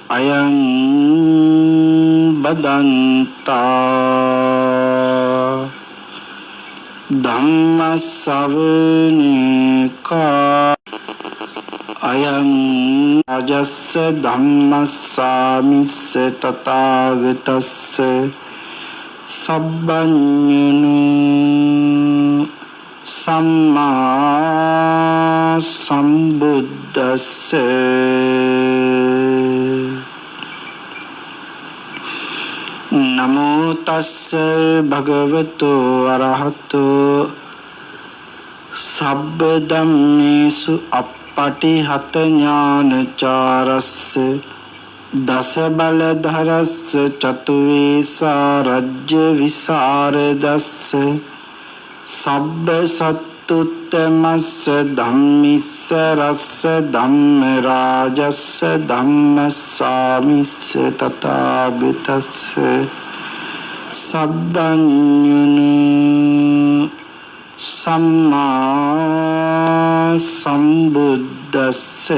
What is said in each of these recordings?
අයං බදන්තා ධම්මස්සවනිකා අයං අජස්ස ධම්මස්සාමිස්ස තථාගතස්ස සබ්බඤුනු සම්මා සම්බුද්දස්ස නමෝ තස්ස භගවතු අරහතු සබ්බ ධම්මේසු අප්පටිහත ඥානචාරස්ස දස බලධරස්ස චතුවේසා රජ්‍ය විසරදස්ස සබ්බ සත්තුත්තමස්ස ධම්මිස්ස රස්ස ධම්ම රාජස්ස ධම්මස්සාමිස්ස තථාගතස්ස සබ්බඤුනු සම්මා සම්බුද්දස්ස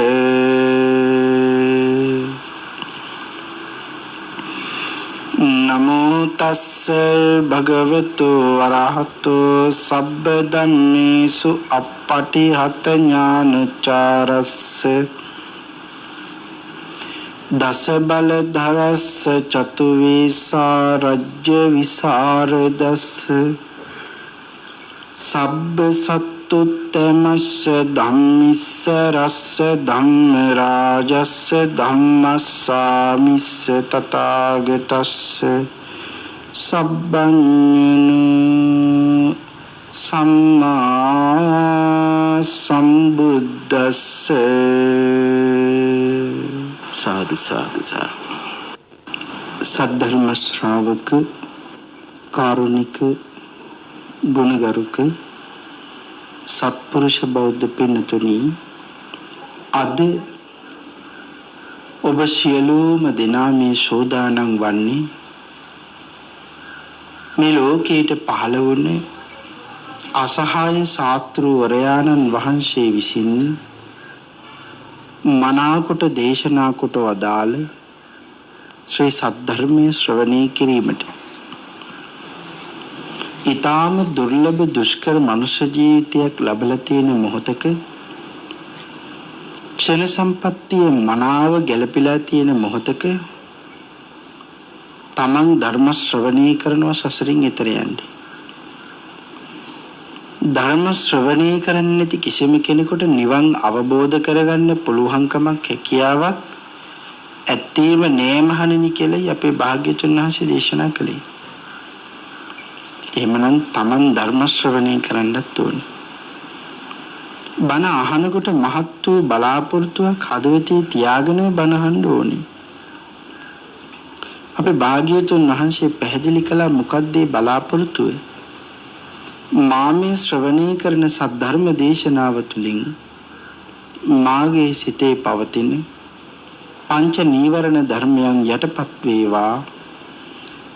නමෝ තස්ස භගවතු වරහතු සබ්බ ධම්මේසු අප්පටිහත ඥානචාරස්ස දස බලධරස්ස චතුවේසා රජ්‍ය විසරදස්ස සබ්බ සත්තුත්තමස්ස ධම්මිස්ස රස්ස ධම්ම රාජස්ස ධම්මස්සාමිස්ස තථාගතස්ස සබ්බඤුනු සම්මා සම්බුද්දස්ස සාදු සාදු සද්ධර්ම ශ්‍රාවක කාරුණික ගුණගරුක සත්පුරුෂ බෞද්ධ පින්නතුනි අද ඔබ සියලුම දෙනා මේ සෝදානම් වන්නේ මේ ලෝකයට පහළ වුණේ අසහාය ශාස්ත්‍රවරයාණන් වහන්සේ විසින් මනාකොට දේශනා කොට වදාළ ශ්‍රී සද්ධර්මයේ ශ්‍රවණය කිරීමට ඊටාම දුර්ලභ දුෂ්කර මනුෂ්‍ය ජීවිතයක් ලැබලා තියෙන මොහොතක ක්ෂණ සම්පත්තිය මනාව ගැළපීලා තියෙන මොහොතක තමන් ධර්ම ශ්‍රවණය කරනවා සසරින් එතර යන්නේ. ධර්ම ශ්‍රවණය කරන්නේ නැති කිසිම කෙනෙකුට නිවන් අවබෝධ කරගන්න පුළුවන්කමක් හැකියාවක් ඇත්තේම නෑ මහණෙනි කියලා අපේ භාග්‍යවතුන් වහන්සේ දේශනා කළේ. එහෙමනම් තමන් ධර්ම ශ්‍රවණය කරන්නත් ඕනේ. බණ අහනකොට මහත් වූ බලාපොරොත්තුවක් හදවතේ තියාගෙන බණ අහන්න ඕනේ. අපේ භාග්‍යවතුන් වහන්සේ පැහැදිලි කළා මොකක්ද ඒ බලාපොරොත්තුව? මාමේ ශ්‍රවණය කරන සද්ධර්ම දේශනාව තුළින් මාගේ සිතේ පවතින පංච නීවරණ ධර්මයන් යටපත් වේවා.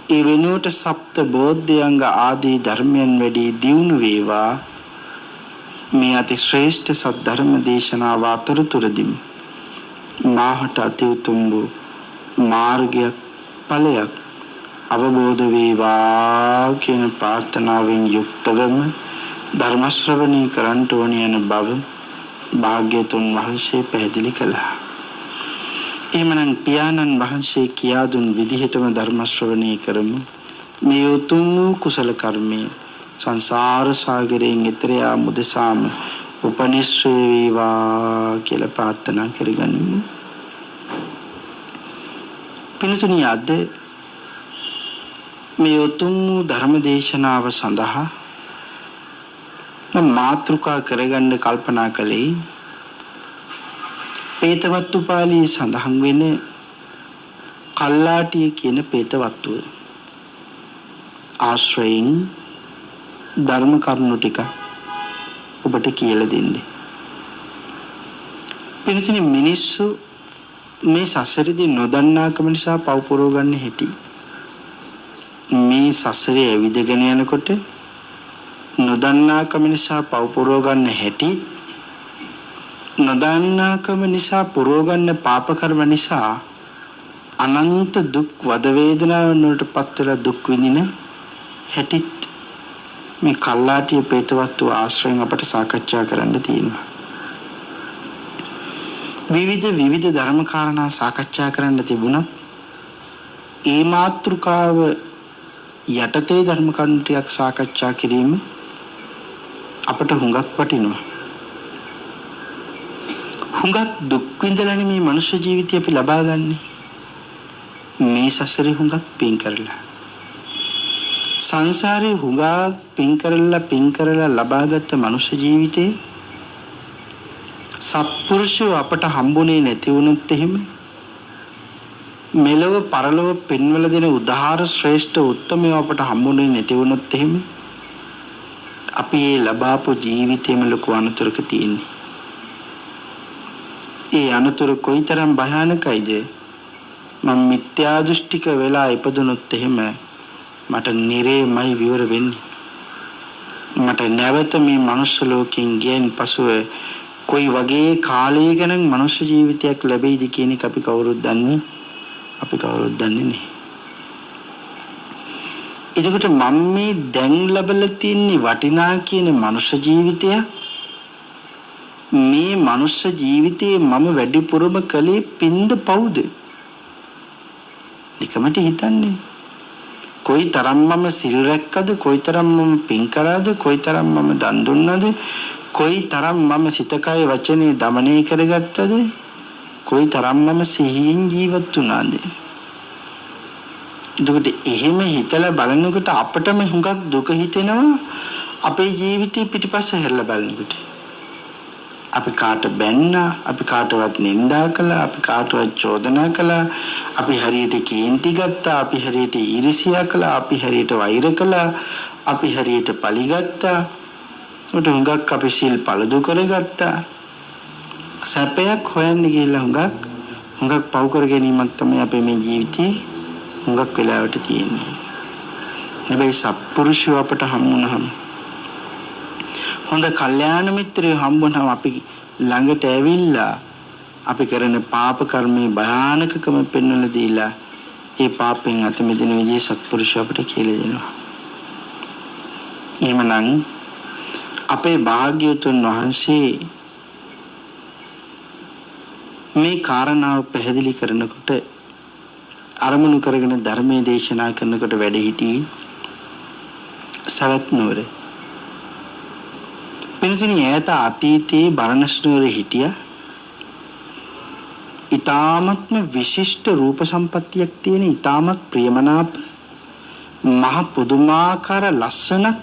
ඒ වෙනුවට සප්ත බෝධ්‍යංග ආදී ධර්මයන් වැඩි දියුණු වේවා. මේ අති ශ්‍රේෂ්ඨ සද්ධර්ම දේශනාව අතරතුරදී මාහට අති උතුම් වූ මාර්ගයක් ඵලයක් අවබෝධ වේවා කියන ප්‍රාර්ථනාවෙන් යුක්තවම ධර්ම ශ්‍රවණය කරන්ට ඕන යන බව භාග්‍යතුන් වහන්සේ පැහැදිලි කළා. එමනම් පියාණන් වහන්සේ කියා දුන් විදිහටම ධර්ම ශ්‍රවණය කරමු. මේ උතුම් කුසල කර්මය සංසාර සාගරයෙන් එතර යාම උදෙසාම උපනිශ්‍රේ වේවා කියලා ප්‍රාර්ථනා කරගනිමු. පිළිතුරු අද මේ උතුම් ධර්ම දේශනාව සඳහා මම මාතෘකා කරගන්න කල්පනා කළේ පේතවත්තුපාළියේ සඳහන් වෙන කල්ලාටිය කියන පේතවත්තුව ආශ්‍රයෙන් ධර්ම කරුණු ටික ඔබට කියලා දෙන්නේ. පිළිතුරු මිනිස්සු මේ සසරේදී නොදන්නාකම නිසා පව පුරව ගන්න හැටි. මේ සසරේ ඇවිදගෙන යනකොට නොදන්නාකම නිසා පව පුරව ගන්න හැටි, නොදන්නාකම නිසා පුරව ගන්න පාප කර්ම නිසා අනන්ත දුක් වද වේදනාවන් වලට පත් වෙලා දුක් විඳින හැටිත් මේ කල්ලාටිය පේතවත්තු ආශ්‍රයෙන් අපට සාකච්ඡා කරන්න තියෙනවා. විවිධ ධර්ම කාරණා සාකච්ඡා කරන්න තිබුණත් ඒ මාතෘකාව යටතේ ධර්ම කරුණු ටිකක් සාකච්ඡා කිරීම අපට හුඟක් වටිනවා. හුඟක් දුක් විඳලානේ මේ මනුෂ්‍ය ජීවිතය අපි ලබා ගන්නේ. මේ සසරේ හුඟක් පින් කරලා සංසාරේ හුඟක් පින් කරලා ලබාගත් මනුෂ්‍ය ජීවිතේ සත්පුරුෂෝ අපට හම්බුනේ නැති වුණොත් එහෙම මෙලව පරලොව පින්වල දෙන උදාාර ශ්‍රේෂ්ඨ උත්තමයෝ අපට හම්බුනේ නැති වුණොත් එහෙම අපි මේ ලබාපු ජීවිතේම ලොකු අනතුරක තියෙන්නේ. ඒ අනතුර කොයිතරම් භයානකයිද? මම මිත්‍යා දෘෂ්ටික වෙලා ඉපදුනොත් එහෙම මට නිරේමයි විවර වෙන්නේ. මට නැවත මේ මනුෂ්‍ය ලෝකෙන් ගියන් පසුව කොයි වගේ කාලයක නම් මනුෂ්‍ය ජීවිතයක් ලැබෙයිද කියන එක අපි කවුරුත් දන්නේ නැහැ. එතකොට මම මේ දැන් ලැබලා තියෙන වටිනා කියන මනුෂ්‍ය ජීවිතය මේ මනුෂ්‍ය ජීවිතේ මම වැඩිපුරම කලේ පින්ද පවුද? නිකමට හිතන්නේ. කොයිතරම් මම සිල් රැක්කද, කොයිතරම් මම පින් කරාද, කොයිතරම් මම දන් දුන්නාද, කොයිතරම් මම සිත කය වචනේ দমনය කරගත්තද, කොයිතරම් මම සිහියෙන් ජීවත් වුණාද? එතකොට එහෙම හිතලා බලනකොට අපටම හුඟක් දුක හිතෙනවා අපේ ජීවිතේ පිටිපස්ස හැරලා බලනකොට. අපි කාට බැන්නා, අපි කාටවත් නිඳා කළා, අපි කාටවත් චෝදනා කළා, අපි හරියට කේන්ති ගත්තා, අපි හරියට ඊර්ෂ්‍යා කළා, අපි හරියට වෛර කළා, අපි හරියට පලිගත්තා. උට හුඟක් අපි සිල් පළදු කරගත්තා. සැපයක් හොයන්න ගිහලා හුඟක් පව් කර ගැනීමක් තමයි අපේ මේ ජීවිතේ හුඟක් වෙලාවට තියෙන්නේ. හැබැයි සත්පුරුෂයෝ අපට හම්බුනහම, හොඳ කල්යාණ මිත්‍රයෝ හම්බුනහම අපි ළඟට ඇවිල්ලා අපි කරන පාප කර්මයේ භයානකකම පෙන්වලා දීලා ඒ පාපෙන් අත මිදෙන විදිහේ සත්පුරුෂයෝ අපට කියලා දෙනවා. එහෙමනම් අපේ භාග්‍යවතුන් වහන්සේ මේ කාරණාව පැහැදිලි කරනකොට අරමුණු කරගෙන ධර්මයේ දේශනා කරනකොට වැඩ සිටි සවැත් නුවර. පින්සිනි ඈත අතීතයේ බරණස් නුවර හිටියා. ඊ타මත්ම විශිෂ්ට රූප සම්පත්තියක් තියෙන ඊ타මත් ප්‍රියමනාප මහ පුදුමාකාර ලස්සනක්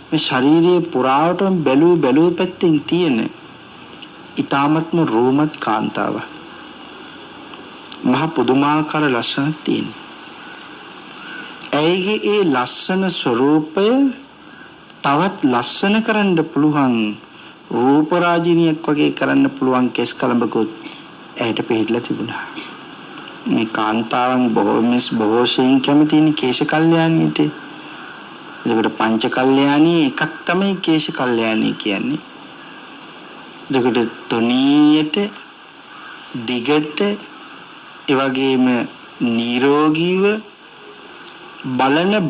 මේ ශාරීරියේ පුරාවටම බැලූ පැත්තෙන් තියෙන ඊ타මත්ම රූමත් කාන්තාව. මහ පුදුමාකාර ලස්සනක් තියෙන. ඇයිගේ ඒ ලස්සන ස්වરૂපය තවත් ලස්සන කරන්න පුළුවන් රූප රාජිනියක් වගේ කරන්න පුළුවන් කෙස් කලඹකුත් ඇයට පිළිట్లా තිබුණා. මේ කාන්තාවන් බොහෝ සෙයින් කැමතිනේ කේශ කල්යාණියට. ඒකට පංච කල්යාණී එකක් තමයි කේශ කල්යාණී කියන්නේ. ඒකට තොනියට දිගට ඒ වගේම නිරෝගීව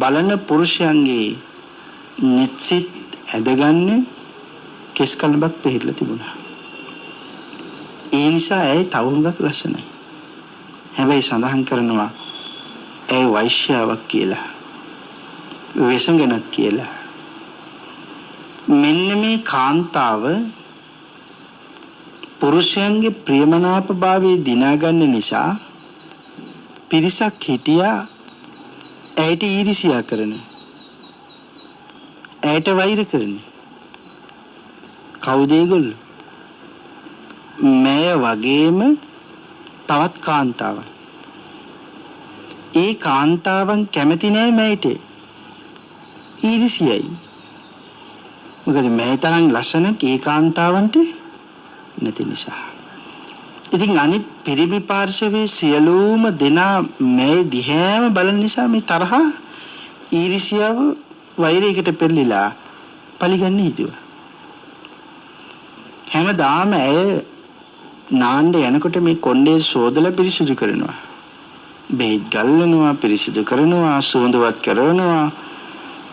බලන පුරුෂයන්ගේ නිත්සිත ඇදගන්න කෙස් කලඹක් පිළිట్లా තිබුණා. ඒ නිසා ඇයි තවුරුඟක් ලස්සනයි. හැබැයි සඳහන් කරනවා ඇයි වෛශ්‍යාවක් කියලා, වෙසඟනක් කියලා. මෙන්න මේ කාන්තාව පුරුෂයන්ගේ ප්‍රියමනාප භාවයේ දිනා ගන්න නිසා පිරිසක් හිටියා ඇයට ඊර්ෂ්‍යා කරන, ඇයට වෛර කරන. කවුද ඒගොල්ලෝ? මේ වගේම තවත් කාන්තාවන්. ඒ කාන්තාවන් කැමති නෑ මෑට. ඊර්ෂ්‍යයි. මොකද මේ තරම් ලස්සන ඒ කාන්තාවන්ට නැති නිසා. ඉතින් අනිත් පිරිමි පාර්ශවයේ සියලුම දෙනා මේ දිහාම බලන නිසා මේ තරහ ඊර්ෂ්‍යාව වෛරයකට පෙරලිලා පරිගන්න හිතුවා. හැමදාම ඇය නාන්න යනකොට මේ කොණ්ඩේ සෝදලා පිරිසිදු කරනවා. බෙහෙත් ගල්වනවා, පිරිසිදු කරනවා, සුවඳවත් කරනවා.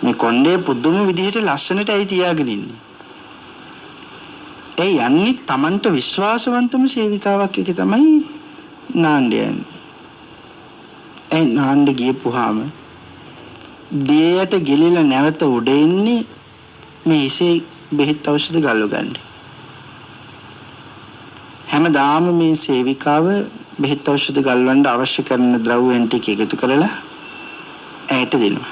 මේ කොණ්ඩේ පුදුම විදිහට ලස්සනට ඇයි තියාගෙන ඉන්නේ. ඒ යන්නේ Tamanට විශ්වාසවන්තම සේවිකාවක් එක තමයි නාන්න යන්නේ. ඒ නාන්න ගියපුවාම දේයට ගෙලිලා නැවත උඩ එන්නේ මේ ඉසේ බෙහෙත් ඖෂධ ගල්ව ගන්න. හැමදාම මේ සේවිකාව බෙහෙත් ඖෂධ ගල්වන්න අවශ්‍ය කරන ද්‍රව්‍යයන් ටික එකතු කරලා ඇයට දෙනවා.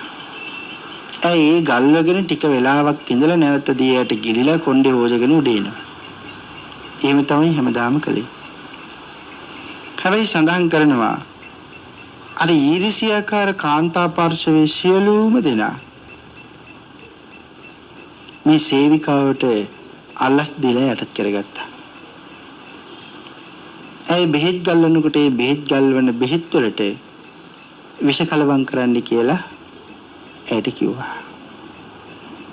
ඇයි ඒ ගල්වගෙන ටික වෙලාවක් ඉඳලා නැවත දියට ගිලිලා කොණ්ඩේ හොජගෙන උඩ එනවා. එහෙම තමයි හැමදාම කළේ. හැබැයි සඳහන් කරනවා අර ඊරිසියාකාර කාන්තා පාර්ශවයේ සියලුම දෙනා මේ සේවිකාවට අල්ලස් දීලා යටත් කරගත්තා. ඒ බෙහෙත් ගල්වනකොට ඒ බෙහෙත් ගල්වන බෙහෙත් වලට විෂ කලවම් කරන්න කියලා ඇයට කිව්වා.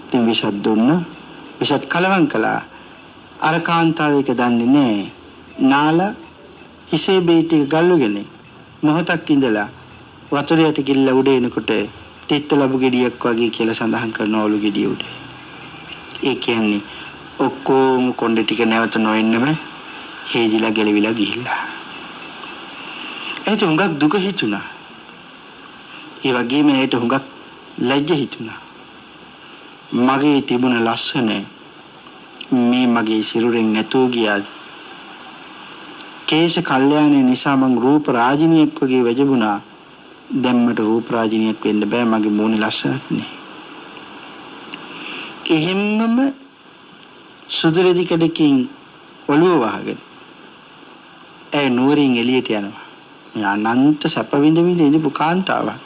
ඉතින් විෂත් දුන්නා. විෂත් කලවම් කළා. අර කාන්තාව එක දන්නේ නැහැ. නාලා හිසේ බෙහෙත් ටික ගල්වගෙන මොහොතක් ඉඳලා වතුරයට ගිල්ල උඩ එනකොට තෙත්ත ලැබු ගෙඩියක් වගේ කියලා සඳහන් කරනවලු ගෙඩිය උඩ. ඒ කියන්නේ ඔක්කොම කොණ්ඩේ ටික නැවත නොඑන්නම හේදිලා ගැලවිලා ගිහිල්ලා. ඒට හුඟක් දුක හිතුණා. ඒ වගේම ඒට හුඟක් ලැජ්ජ හිතුණා. මගේ තිබුණ ලස්සන මේ මගේ සිරුරෙන් නැතෝ ගියාද? කේශ කල්යාණේ නිසා මං රූප රාජිනියක් වගේ වැජබුණා. දැන් මට රූප රාජිනියක් වෙන්න බෑ, මගේ මූණේ ලස්සනක් නෑ. එහෙම්මම සුදුරෙදි කඩකින් ඔළුව වහගෙන ඒ නුවරින් එළියට යනවා. මේ අනන්ත සැප විඳ විඳ ඉඳපු කාන්තාවක්.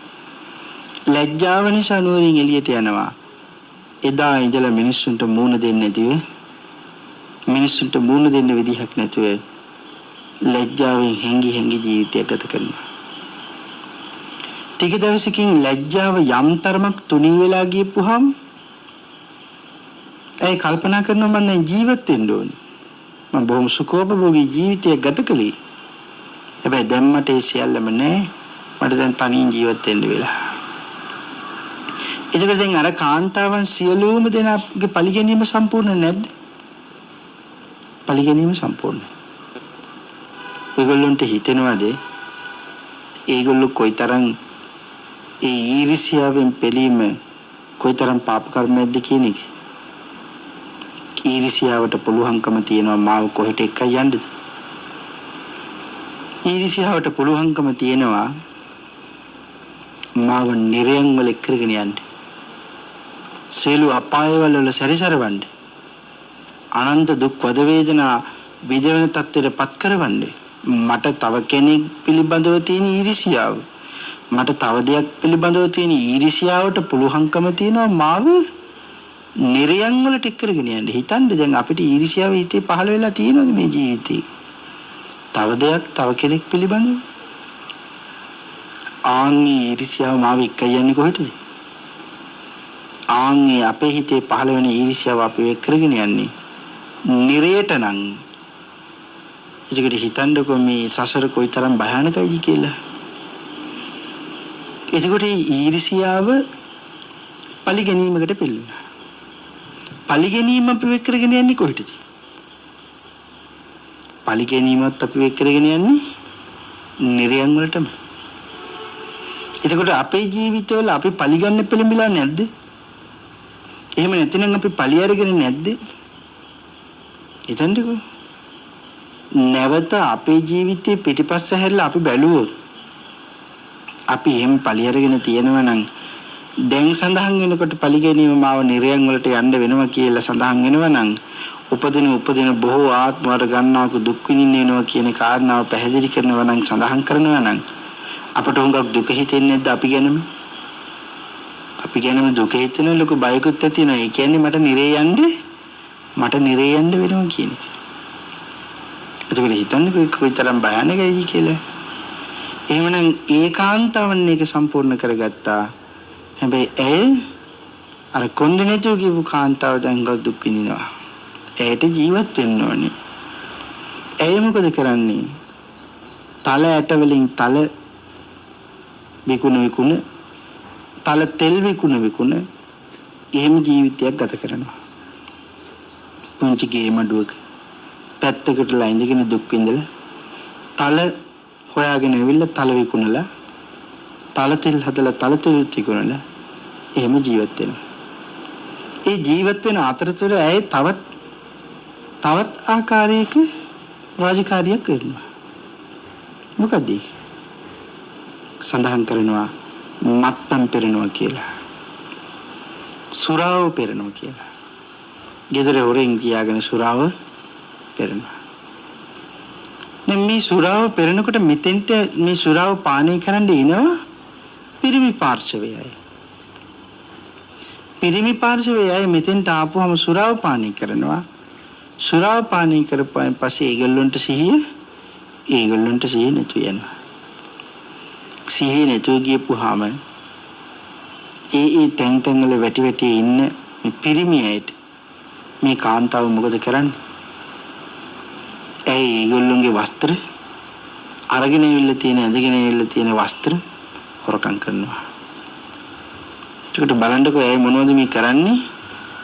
ලැජ්ජාව නිසා නුවරින් එළියට යනවා. එදා ඉඳලා මිනිස්සුන්ට මූණ දෙන්නේ නැතිව, මිනිස්සුන්ට මූණ දෙන්න විදිහක් නැතුව ලැජ්ජාවෙන් හැංගි ජීවිතය ගත කරනවා. ටික දවසකින් ලැජ්ජාව යම් තරමක් තුනී වෙලා ගියපුවාම ඒ කල්පනා කරනවා මම දැන් ජීවත් වෙන්න ඕනේ. මම බොහොම සුඛෝපභෝගී ජීවිතයක් ගත කළේ. හැබැයි දැන් මට ඒ සියල්ලම නැහැ. මට දැන් තනියෙන් ජීවත් වෙන්න වෙලා. ඒකෙන් දැන් අර කාන්තාවන් සියලුම දෙනාගේ පරිගැනීම සම්පූර්ණ නැද්ද? පරිගැනීම සම්පූර්ණයි. ඒගොල්ලන්ට හිතෙනවද ඒගොල්ලෝ කොයිතරම් ඒ ඊර්ෂ්‍යාවෙන් පෙළීම කොයිතරම් පාප කර්මයක්ද කියන එක? ඊර්ෂ්‍යාවට පුළුවන්කම තියෙනවා මාව කොහෙට එක්කයි යන්නද? ඊර්ෂ්‍යාවට පුළුවන්කම තියෙනවා මාව නිරයන් වල එක්කගෙන යන්න. සියලු අපායවල වල සැරිසරවන්න. අනන්ත දුක් වද වේදනා විඳවන තත්ත්වයට පත් කරවන්නේ. මට තව කෙනෙක් පිළිබඳව තියෙන ඊර්ෂ්‍යාව, මට තව දෙයක් පිළිබඳව තියෙන ඊර්ෂ්‍යාවට පුළුවන්කම තියෙනවා මාව නිරයන් වලට එක්කගෙන යන්න. හිතන්න දැන් අපිට ඊර්ෂ්‍යාව හිතේ පහළ වෙලා තියෙනවද මේ ජීවිතේ? තව දෙයක් තව කෙනෙක් පිළිබඳව ආන්ගේ ඊර්ෂ්‍යාව මාව එක්කයි යන්නේ කොහෙටද? ආන්ගේ අපේ හිතේ පහළ වෙන ඊර්ෂ්‍යාව අපි එක්කගෙන යන්නේ නිරයට නම්. ඒකට හිතන්නකෝ මේ සසර කොයිතරම් භයානකයිද කියලා. එතකොට ඊර්ෂ්‍යාව පරිගැනීමකට පෙළෙනවා. පරිගැනීම අපි වෙක් කරගෙන යන්නේ කොහෙටද? පරිගැනීමත් අපි වෙක් කරගෙන යන්නේ නිරයන් වලටම. එතකොට අපේ ජීවිතවල අපි පරිගන්න පෙළඹිලා නැද්ද? එහෙම නැත්නම් අපි පරි අරගෙන නැද්ද? හිතන්නකෝ. නැවත අපේ ජීවිතේ පිටිපස්ස හැරිලා අපි බැලුවොත් අපි එහෙම පරි අරගෙන තියෙනවා නම් දැන් සඳහන් වෙනකොට පරිගැනීම මාව නිරයන් වලට යන්න වෙනවා කියලා සඳහන් වෙනවා නම් උපදින බොහෝ ආත්ම වල ගන්නාක දුක් විඳින්න වෙනවා කියන කාරණාව පැහැදිලි කරනවා නම් සඳහන් කරනවා නම් අපට හුඟක් දුක හිතෙන්නේ නැද්ද අපි ගැනම? අපි ගැනම දුක හිතෙන ලොකු බයකුත් ඇති වෙනවා. ඒ කියන්නේ මට නිරේ යන්න වෙනවා කියන එක. එතකොට හිතන්නේ කොයිතරම් භයානකයිද කියලා. එහෙමනම් ඒකාන්තවන් එක සම්පූර්ණ කරගත්තා. හැබැයි ඇය අර කොණ්ඩේ නැතුව කියපු කාන්තාව දැන් දුක් විඳිනවා. ඇයට ජීවත් වෙන්න ඕනේ. ඇය මොකද කරන්නේ? තල ඇට වලින් තල විකුණ තල තෙල් විකුණ එහෙම ජීවිතයක් ගත කරනවා. පුංචි ගේ මඩුවක පැත්තකටලා ඉඳගෙන දුක් විඳලා තල හොයාගෙන ඇවිල්ලා තල විකුණලා තල තෙල් හදලා තල තෙල් විකුණලා එහෙම ජීවත් වෙනවා. ඒ ජීවත් වෙන අතරතුර ඇය තවත් ආකාරයක රාජකාරියක් කරනවා. මොකද සඳහන් කරනවා මත්පැන් පෙරනවා කියලා. සුරාව පෙරනවා කියලා. ගෙදර හොරෙන් තියාගෙන සුරාව පෙරනවා. මේ සුරාව පෙරනකොට මෙතෙන්ට මේ සුරාව පානය කරන්න එනවා පිරිමි පාර්ශවයයි. පිරිමි පාර්ශවයයි මෙතෙන්ට ආපුවම සුරාව පානය කරනවා. සුරාව පානය කරපුවාන් පස්සේ ඒගොල්ලන්ට සිහිය නැතු වෙනවා. සිහිය නැතුව ගියපුවාම ඒ තැන් වල වැටි ඉන්න මේ පිරිමියට මේ කාන්තාව මොකද කරන්නේ? ඒගොල්ලන්ගේ වස්ත්‍ර අරගෙන ඇඳගෙන තියෙන වස්ත්‍ර හොරකම් කරනවා. ඒකට බලන්නකෝ ඇයි මොනවද මේ කරන්නේ?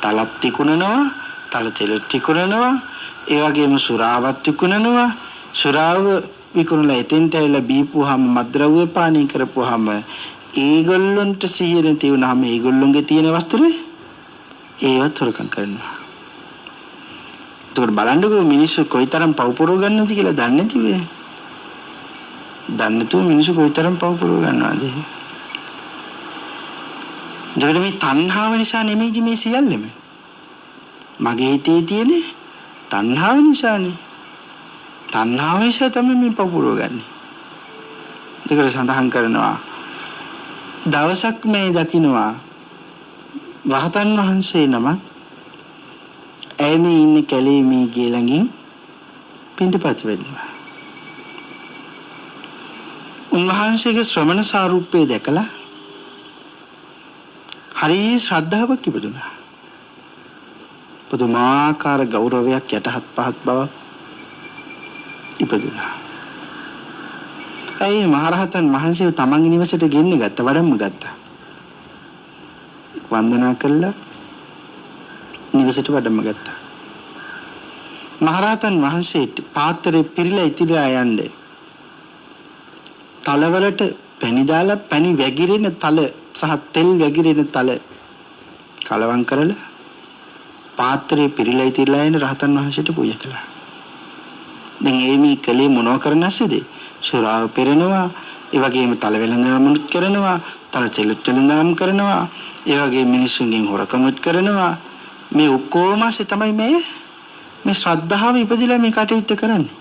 තලත් තිකුණනවා, තල තෙල තිකුණනවා, ඒ වගේම සුරාවත් විකුණනවා. සුරාව විකුණලා එතෙන්ට ඇවිල්ලා බීපුවාම මද්ද්‍රව්‍ය පානය කරපුවාම ඒගොල්ලන්ට සිහිය නැති වුණාම ඒගොල්ලන්ගේ තියෙන වස්ත්‍ර ඒවත් හොරකම් කරනවා. ඒකට බලන්නකෝ මිනිස්සු කොයිතරම් පව් පුරව ගන්නවද කියලා දන්නේ නැති වෙයි. දන්නේ නැතුව මිනිස්සු කොයිතරම් පව් පුරව ගන්නවද? ඒකට මේ තණ්හාව නිසා නෙමෙයි මේ සියල්ලම. මගේ හිතේ තියෙන තණ්හාව නිසානේ. තණ්හාව නිසා තමයි මේ පව් පුරව ගන්නෙ. ඒකට සඳහන් කරනවා දවසක් මේ දකින්නවා රහතන් වහන්සේ නමක් ඇයි මේ ඉන්නේ කැලේ මේ ගේ ළඟින් පින්ඩපාත වෙනවා. උන්වහන්සේගේ ශ්‍රමණ සාරූප්‍යය දැකලා හරි ශ්‍රද්ධාවක් ඉපදුනා. පුදුමාකාර ගෞරවයක් යටහත් පහත් බවක් ඉපදුනා. ඇයි මහරහතන් වහන්සේ තමන්ගේ නිවසට ගෙන්නේ ගත්තා වඩම්ම ගත්තා. වන්දනා කළා නිවසට වඩම්ම ගත්තා. මහරහතන් වහන්සේට පාත්‍රේ පිරීලා ඉතිරිලා යන්නේ. තලවලට පැණි දාලා පැණි වැగిරෙන තල සහ තෙල් වැగిරෙන තල කලවම් කරලා පාත්‍රේ පිරීලා ඉතිරිලා යන රහතන් වහන්සේට පූජා කළා. දැන් මේ කලේ මොනව කරනසද? සුරාව පෙරනවා, ඒ වගේම තල වෙළඳාමුත් කරනවා, තල තෙලුත් වෙළඳාම් කරනවා, ඒ වගේම මිනිසුන්ගෙන් හොරකමුත් කරනවා. මේ ඔක්කොම තමයි මේ ශ්‍රද්ධාව ඉපදිලා මේ කටයුත්ත කරන්නේ.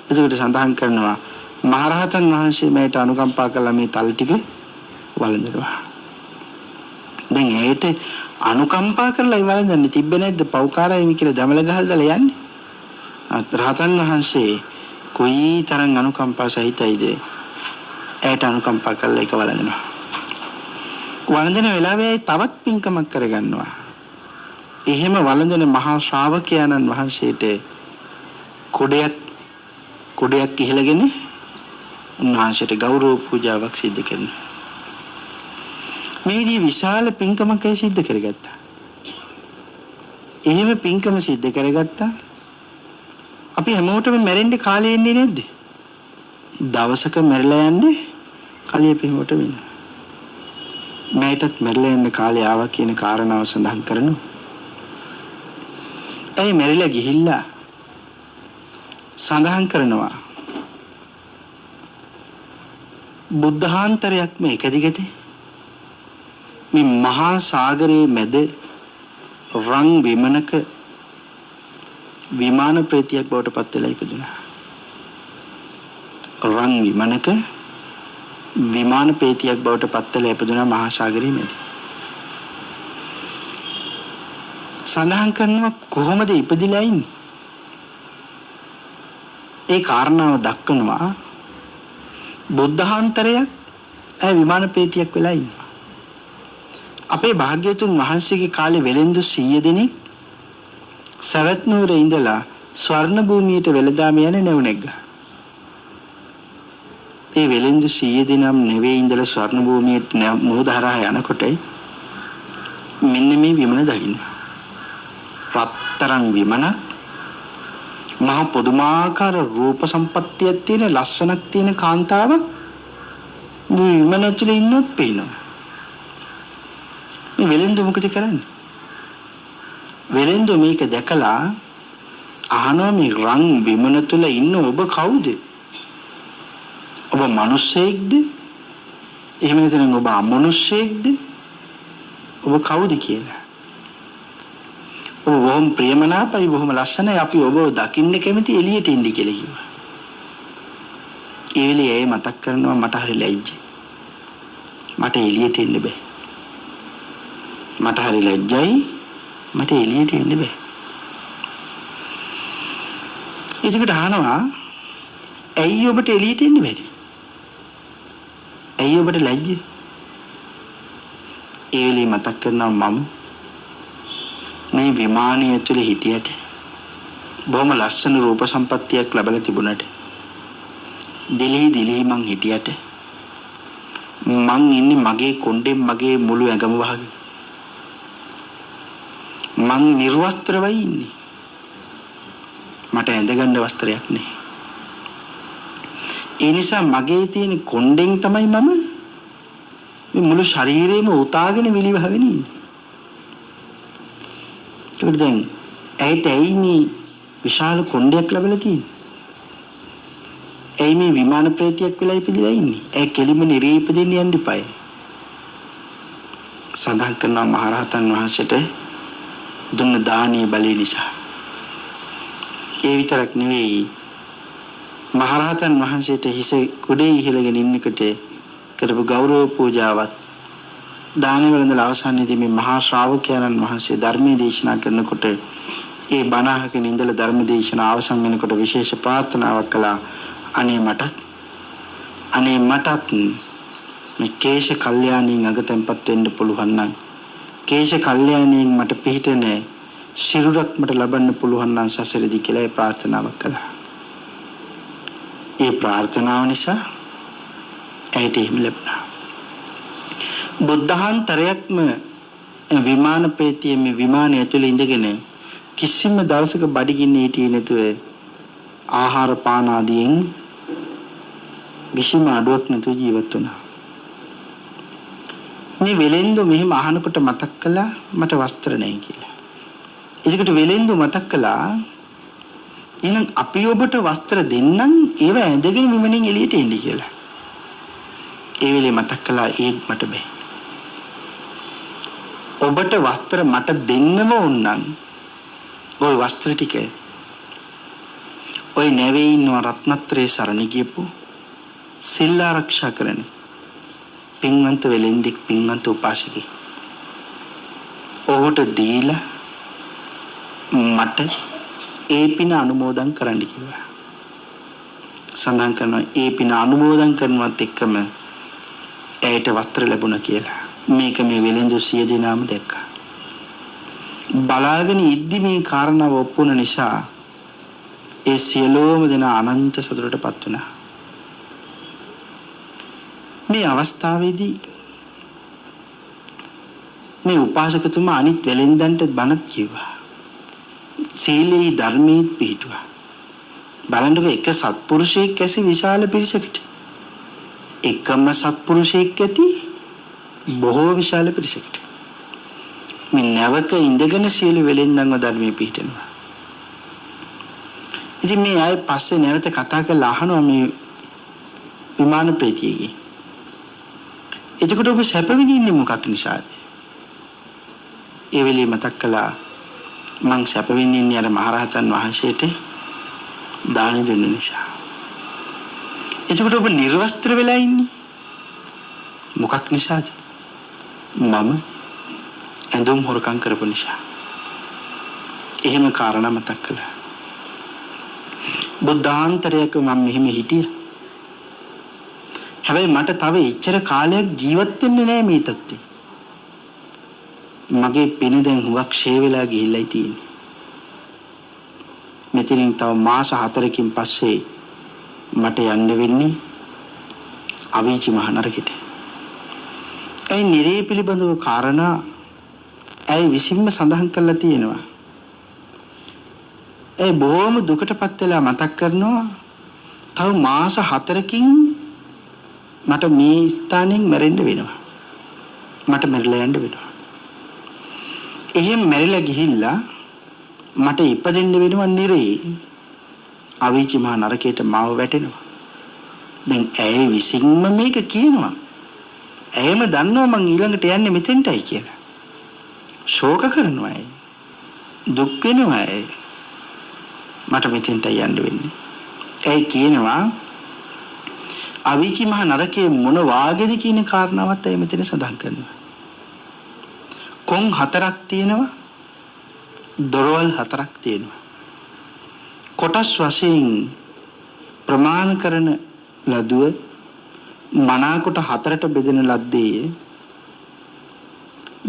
ඒකට සඳහන් කරනවා මහරහතන් වහන්සේ මේට අනුකම්පා කළා මේ තල් ටික වළඳනවා. දැන් ඒට අනුකම්පා කරලා ඒ වළඳන්නේ තිබ්බේ නැද්ද? පෞකාරයයි කියලා දමල ගහලා යන්නේ. රහතන් වහන්සේ කොයි තරම් අනුකම්පා සහිතයිද? ඒට අනුකම්පා කළා ඒක වළඳනවා. වළඳන වෙලාවේ තවත් පින්කමක් කරගන්නවා. එහෙම වළඳන මහා ශ්‍රාවකයන්න් වහන්සේට කොඩයක් ඉහළගෙන උන්වහන්සේට ගෞරව පූජාවක් සිදු කරනවා. මේ විදිහේ විශාල පින්කමක් සිදු කරගත්තා. එහෙම පින්කම සිදු කරගත්තා. අපි හැමෝටම මැරෙන්න කාලය එන්නේ නැද්ද? දවසක මැරිලා යන්නේ කාලය පිටමොට වෙනවා. මේටත් මැරිලා යන්න කාලය ආවා කියන කාරණාව සඳහන් කරනවා. ඒ මැරිලා ගිහිල්ලා සඳහන් කරනවා බුද්ධාන්තරයක් මේ එක දිගට මේ මහා සාගරයේ මැද රන් විමනක විමාන ප්‍රේතියක් බවට පත් වෙලා ඉපදුනා. රන් විමනක විමාන ප්‍රේතියක් බවට පත් වෙලා ඉපදුනා මහා සාගරයේ මැද. සඳහන් කරනවා කොහොමද ඉපදිලා ඉන්නේ? ඒ කාරණාව දක්වනවා බුද්ධාන්තරයක් ඒ විමාන ප්‍රේතියක් වෙලා ඉන්නවා. අපේ භාග්‍යතුන් වහන්සේගේ කාලේ වෙලෙන්දු 100 දෙනෙක් සවැත් නුවරේ ඉඳලා ස්වර්ණ භූමියට වෙළඳාම යන නැවුනෙක් ගා. ඒ වෙලෙන්දු 100 දිනම් නෙවෙයි ඉඳලා ස්වර්ණ භූමියට මොහොත හරහා යනකොට මෙන්න මේ විමන දකින්න. රත්තරන් විමන මහ පුදුමාකාර රූප සම්පත්තියක් තියෙන ලස්සනක් තියෙන කාන්තාවක් මේ විමන ඇතුලේ ඉන්නොත් පේනවා. මේ වෙලෙන්දු මොකද කරන්නේ? වෙලෙන්දු මේක දැකලා අහනවා මේ රන් විමන තුල ඉන්න ඔබ කවුද? ඔබ මිනිස්සෙක්ද? එහෙම නැත්නම් ඔබ අමනුෂ්‍යෙක්ද? ඔබ කවුද කියලා. ඔබ බොහොම ප්‍රියමනාපයි බොහොම ලස්සනයි අපි ඔබ දකින්න කැමති එළියට එන්න කියලා කිව්වා. ඒ වෙලේ මතක් කරනවා මට හරි ලැජ්ජයි. මට එළියට එන්න බෑ. මට හරි ලැජ්ජයි. මට එළියට එන්න බෑ. ඒකට අහනවා ඇයි ඔබට එළියට එන්න බැරි? ඇයි ඔබට ලැජ්ජයි? ඒ වෙලේ මතක් කරනවා මම මේ විමානය ඇතුලේ හිටියට බොහොම ලස්සන රූප සම්පත්තියක් ලැබලා තිබුණාට දිලි මං හිටියට මං ඉන්නේ මගේ කොණ්ඩෙන් මගේ මුළු ඇඟම වහගෙන මං නිර්වස්ත්‍රවයි ඉන්නේ මට ඇඳගන්න වස්ත්‍රයක් නැහැ ඒ නිසා මගේ තියෙන කොණ්ඩෙන් තමයි මම මේ මුළු ශරීරෙම උතාගෙන විලි වහගෙන ඉන්නේ ඒකට දැන් ඇයි මේ විශාල කොණ්ඩයක් ලැබලා තියෙන්නේ? ඇයි මේ විමාන ප්‍රේතියක් වෙලා ඉපදිලා ඉන්නේ? ඒ කෙලිම නිරේ ඉපදෙන්න යන්න ඉපයි. සඳහන් කරනවා මහරහතන් වහන්සේට දුන්න දානීය බලය නිසා. ඒ විතරක් නෙවෙයි මහරහතන් වහන්සේට හිස කුඩේ ඉහළගෙන ඉන්නකොට කරපු ගෞරව පූජාවත් දානෙ වළඳලා අවසානයේදී මේ මහා ශ්‍රාවකයන්න් වහන්සේ ධර්මයේ දේශනා කරනකොට ඒ බණ අහගෙන ඉඳලා ධර්ම දේශනාව අවසන් වෙනකොට විශේෂ ප්‍රාර්ථනාවක් කළා අනේ මටත් මේ කේශ කල්යාණින් අගතෙන්පත් වෙන්න පුළුවන් නම් කේශ කල්යාණින් මට පිහිටන සිරුරක් මට ලබන්න පුළුවන් නම් සසරදී කියලා ඒ ප්‍රාර්ථනාවක් කළා. ඒ ප්‍රාර්ථනාව නිසා ඇයට එහෙම ලැබුණා. බුද්ධාන්තරයක්ම විමාන ප්‍රේතියේ මේ විමානය ඇතුලේ ඉඳගෙන කිසිම දවසක බඩගින්න හිටියේ නැතුව ආහාර පාන ආදියෙන් කිසිම අඩුවක් නැතුව ජීවත් වුණා. මේ වෙලෙන්දු මෙහෙම අහනකොට මතක් කළා මට වස්ත්‍ර නැහැ කියලා. ඒකට වෙලෙන්දු මතක් කළා එහෙනම් අපි ඔබට වස්ත්‍ර දෙන්නම් ඒව ඇඳගෙන විමනෙන් එළියට එන්න කියලා. ඒ වෙලේ මතක් කළා ඒක මට බෑ. ඔබට වස්ත්‍ර මට දෙන්නම ඕනනම් ওই වස්ත්‍ර ටික ওই නැවේ ඉන්න රත්නත්‍රේ සරණ ගියපු සිල් ආරක්ෂා කරන පින්වන්ත වෙලෙන්දෙක් පින්වන්ත උපාසකෙක් ඔහුට දීලා මට ඒ පින අනුමෝදන් කරන්න කිව්වා. සඳහන් කරනවා ඒ පින අනුමෝදන් කරනවත් එක්කම ඇයට වස්ත්‍ර ලැබුණා කියලා. මේක මේ වෙලෙන්දු 100 දිනම දැක්කා. බලාගෙන ඉද්දි මේ කාරණාව ඔප්පුන නිසා ඒ සියලුම දෙනා අනන්ත සතුටටපත් වුණා. මේ අවස්ථාවේදී මේ උපාසකතුමා අනිත් වෙලෙන්දන්ට බණත් කිව්වා. සීලේ ධර්මයේ පිහිටුවා. බලන්නකො එක සත්පුරුෂයෙක් ඇසි විශාල පිරිසකට. එකම සත්පුරුෂයෙක් ඇති බොහෝ විශාල පිරිසකට. මේ නැවක ඉඳගෙන සීල වෙලෙන්දන්ව ධර්මයේ පිහිටනවා. ඉතින් මේ අය පස්සේ නැවත කතා කරලා අහනවා මේ විමාන ප්‍රේතියගේ. එතකොට ඔබ සැප විඳින්නේ මොකක් නිසාද? ඒ වෙලේ මතක් කළා මං සැප විඳින්නේ අර මහරහතන් වහන්සේට දාන දෙන්න නිසා. එතකොට ඔබ නිර්වස්ත්‍ර වෙලා ඉන්නේ මොකක් නිසාද? මම ඇඳුම් හොරකම් කරපු නිසා. එහෙම කාරණා මතක් කළා. බුද්ධාන්තරයක මම මෙහෙම හිටියා. හැබැයි මට තව එච්චර කාලයක් ජීවත් වෙන්න නෑ මේ තත්ත්වේ. මගේ පින දැන් හුඟක් ෂේ වෙලා ගිහිල්ලායි තියෙන්නේ. මෙතනින් තව මාස 4කින් පස්සේ මට යන්න වෙන්නේ අවීචි මහ නරකෙට. ඒ නිරේ පිළිබඳව කාරණා ඇයි විසින්ම සඳහන් කරලා තියෙනවා. ඒ බොහොම දුකටපත් වෙලා මතක් කරනවා තව මාස 4කින් මට මේ ස්ථානෙන් මැරෙන්න වෙනවා. මට මැරිලා යන්න වෙනවා. එහෙම මැරිලා ගිහිල්ලා මට ඉපදෙන්න වෙනවා නිරේ. අවීචි මහ නරකයට මාව වැටෙනවා. දැන් ඇයි විසින්ම මේක කියනවා. ඇයම දන්නවා මං ඊළඟට යන්නේ මෙතෙන්ටයි කියලා. ශෝක කරනවා ඇයි? දුක් වෙනවා ඇයි? මට මෙතෙන්ටයි යන්න වෙන්නේ. ඇයි කියනවා අවීචි මහ නරකයේ මොන වාගේද කියන කාරණාවත් ඇයි මෙතන සඳහන් කරනවා. කොන් 4ක් තියෙනවා. දොරවල් 4ක් තියෙනවා. කොටස් වශයෙන් ප්‍රමාණ කරන ලදුව මනාකොට 4ට බෙදෙන ලද්දේ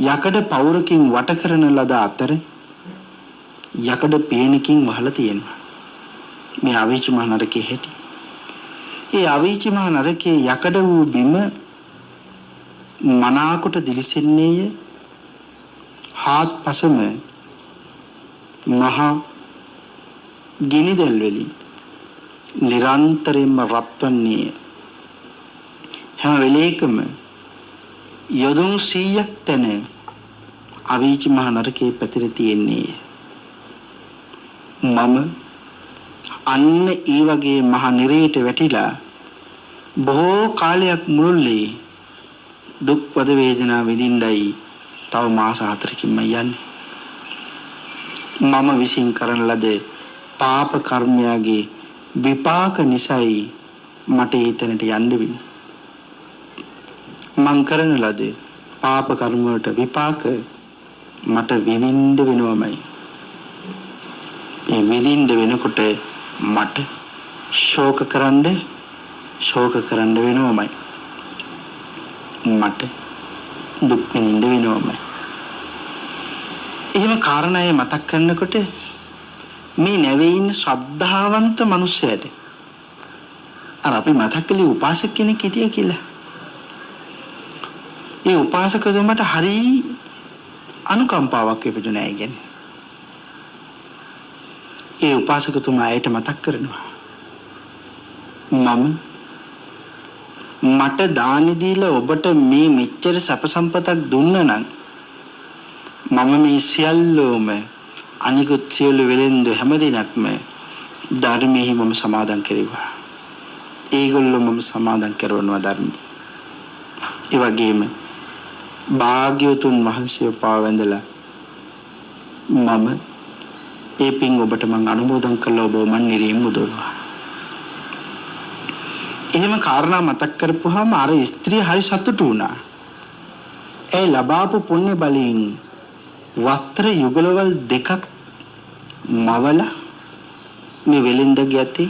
යකඩ පවුරකින් වට කරන ලද අතර යකඩ පේනකින් වහලා තියෙනවා. මේ අවීචි මහ නරකයේ හැටි. ඒ අවීචි මහ නරකයේ යකඩ වූ බිම මනාකොට දිලිසෙන්නේය. හාත්පසම මහා ගිනිදෙල් වලින් නිරන්තරයෙන්ම රත් වන්නේ. හැම වෙලේකම යොදුන් 100ක් තැන අවීචි මහ නරකයේ පැතිර තියෙන්නේ. මම අන්න ඒ වගේ මහ නිරේට වැටිලා බොහෝ කාලයක් මුළුල්ලේ දුක් වද වේදනා විඳින්නයි තව මාස 4කින්ම යන්නේ. මම විසින් කරන ලද පාප කර්මයාගේ විපාක නිසායි මට ඒතනට යන්න වෙන්නේ. මං කරන ලද පාප කර්ම වලට විපාක මට විඳින්න වෙනවමයි. ඒ විඳින්න වෙනකොට මට ශෝක කරන්න වෙනවමයි. මට දුක් විඳින්න වෙනවමයි. එහෙම කාරණාය මතක් කරනකොට මේ නැවේ ඉන්න ශ්‍රද්ධාවන්ත මිනිසයාට අර අපි මතක් කළේ උපාසක කෙනෙක් හිටියා කියලා. ඒ උපාසකතුමාට හරි අනුකම්පාවක් ලැබුණා ඒ කියන්නේ. ඒ උපාසකතුමා ඇයට මතක් කරනවා. මට දානි දීලා ඔබට මේ මෙච්චර සැප සම්පතක් දුන්නා නම් මම මේ සියල්ලෝම අනිකුත් සියලු වෙලෙන්ද හැමදිනක්ම ධර්මෙහි මම සමාදන් කෙරුවා. ඒගොල්ලෝ මම සමාදන් කරවනවා ධර්මෙ. ඒ වගේම භාග්‍යවතුන් වහන්සේ පාවැඳලා මම ඒ පින් ඔබට මම අනුමෝදන් කළා. ඔබ මන් නිරීම මුදවනවා. එහෙම කාරණා මතක් කරපුවාම අර ස්ත්‍රිය හරි සතුටු වුණා. ඒ ලබාපු පුණ්‍ය බලයෙන් වස්ත්‍ර යුගලවල් දෙකක් මවල මේ වෙලින්ද ගැතේ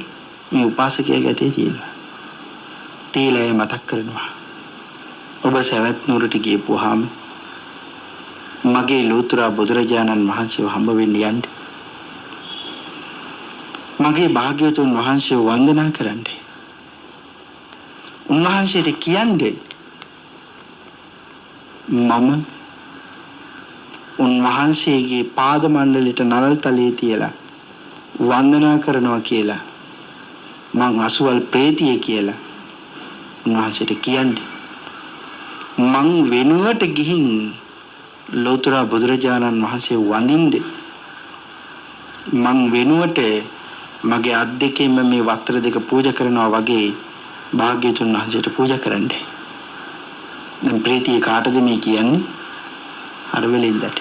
මේ උපාසකයා ගැතේ තියෙනවා. තීලය මතක් කරනවා. ඔබ සවැත් නුවරට ගියපුවාම මගේ ලෝතුරා බුදුරජාණන් වහන්සේව හම්බ වෙන්න යන්න. මගේ භාග්‍යවතුන් වහන්සේව වන්දනා කරන්න. උන්වහන්සේට කියන්නේ මම උන්වහන්සේගේ පාද මණ්ඩලයට නරල් තලයේ තියලා වන්දනා කරනවා කියලා මං අසුවල් ප්‍රේතිය කියලා උන්වහන්සේට කියන්නේ. මං වෙනුවට ගිහින් ලෝතර බුදුරජාණන් වහන්සේ වඳින්න මං වෙනුවට මගේ අත් දෙකෙන්ම මේ වස්ත්‍ර දෙක පූජා කරනවා වගේ භාග්‍යවතුන් වහන්සේට පූජා කරන්න. දැන් ප්‍රීතිය කාටද මේ කියන්නේ? අර වෙලින්දට.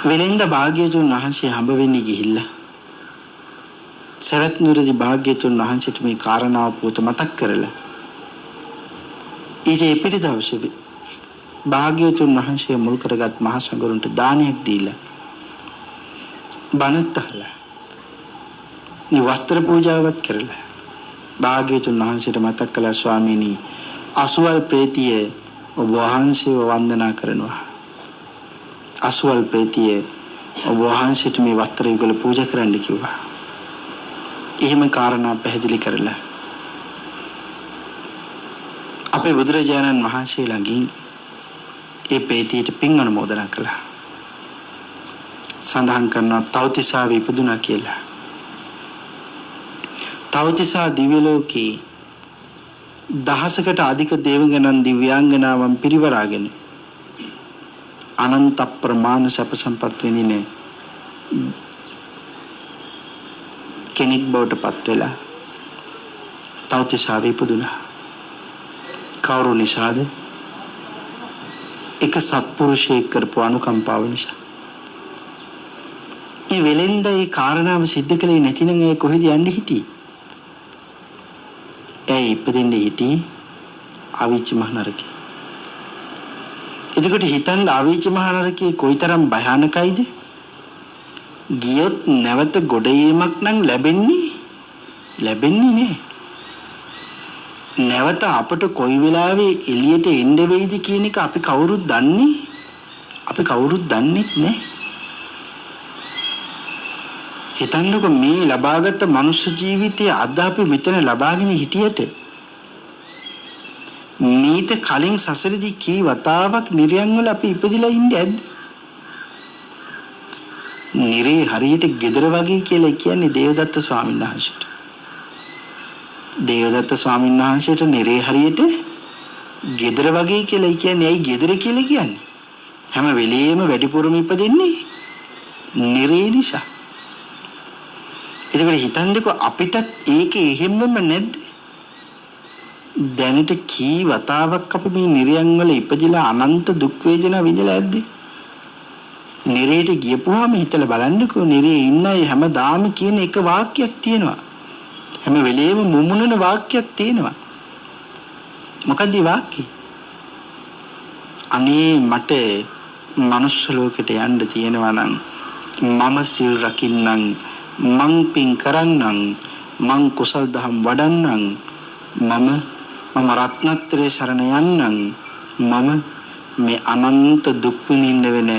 වෙලින්ද භාග්‍යවතුන් වහන්සේ හම්බ වෙන්නේ ගිහිල්ලා සරත් නුරදී භාග්‍යවතුන් වහන්සේට මේ කාරණාව පුත මතක් කරලා ඊට එපිට දවසේ භාග්‍යවතුන් වහන්සේ මුල් කරගත් මහ සංඝරුන්ට දානයක් දීලා බණත් අහලා මේ වස්ත්‍ර පූජාවත් කරලා භාග්‍යවතුන් වහන්සේට මතක් කළා ස්වාමීනි අසුවල් ප්‍රේතිය ඔබ වහන්සේව වන්දනා කරනවා. අසුවල් ප්‍රේතිය ඔබ වහන්සේට මේ වස්ත්‍ර යුගල පූජා කරන්න කිව්වා. එහෙම කාරණා පැහැදිලි කරලා අපේ බුදුරජාණන් වහන්සේ ළඟින් ඒ පේතියට පින් අනුමෝදනා කළා. සඳහන් කරනවා තවතිසාවේ ඉපදුනා කියලා. තවතිසා දිව්‍ය ලෝකේ දහසකට අධික දේවගණන් දිව්‍යාංගනාවන් පිරිවරාගෙන අනන්ත ප්‍රමාණ සැප සම්පත් විඳින කෙනෙක් බවට පත් වෙලා තවතිසාවේ ඉපදුනා. කවුරු නිසාද? එක සත්පුරුෂයෙක් කරපු අනුකම්පාව නිසා. මේ වෙලෙන්ද ඒ කාරණාව සිද්ධ කළේ නැතිනම් ඒ කොහෙද යන්නේ හිටියේ? ඒ ඉපදෙන්නේ හිටියේ අවීච මහනරකේ. එතකොට හිතන්න අවීච මහනරකේ කොයිතරම් භයානකයිද? ගියොත් නැවත ගොඩ ඒමක් නම් ලැබෙන්නේ නෑ. නැවත අපට කොයි වෙලාවෙ එළියට එන්න වෙයිද කියන එක අපි කවුරුත් දන්නේ නැහැ. හිතන්නකො මේ ලබාගත් මනුෂ්‍ය ජීවිතයේ අද අපි මෙතන ලබාගෙන හිටියට මීට කලින් සසරදී කී වතාවක් නිර්යන් වල අපි ඉපදිලා ඉන්නේ ඇද්ද? නිරේ හරියට gedara වගේ කියලා කියන්නේ දේවදත්ත ස්වාමීන් වහන්සේට. දේවදත්ත ස්වාමීන් වහන්සේට නිරේ හරියට gedara වගේ කියලා කියන්නේ ඇයි gedara කියලා කියන්නේ? හැම වෙලෙම වැඩිපුරම ඉපදෙන්නේ නිරේ නිසා. ඒකට හිතන්නකො අපිටත් ඒක එහෙමම නැද්ද? දැනට කී වතාවක් අපි මේ නිරයන් වල ඉපදිලා අනන්ත දුක් වේදනා විඳලා ඇද්ද? නිරේට ගියපුවාම හිතලා බලන්නකෝ නිරේ ඉන්න අය හැමදාම කියන එක වාක්‍යයක් තියෙනවා. හැම වෙලේම මුමුණන වාක්‍යයක් තියෙනවා. මොකක්ද ඒ වාක්‍යය? අනේ මට මනුස්ස ලෝකෙට යන්න තියෙනවා නම් මම සිල් රකින්නම්, මං පින් කරන්නම්, මං කුසල් දහම් වඩන්නම්, මම රත්නත්‍රේ සරණ යන්නම්, මම මේ අනන්ත දුක් විඳින්න වෙන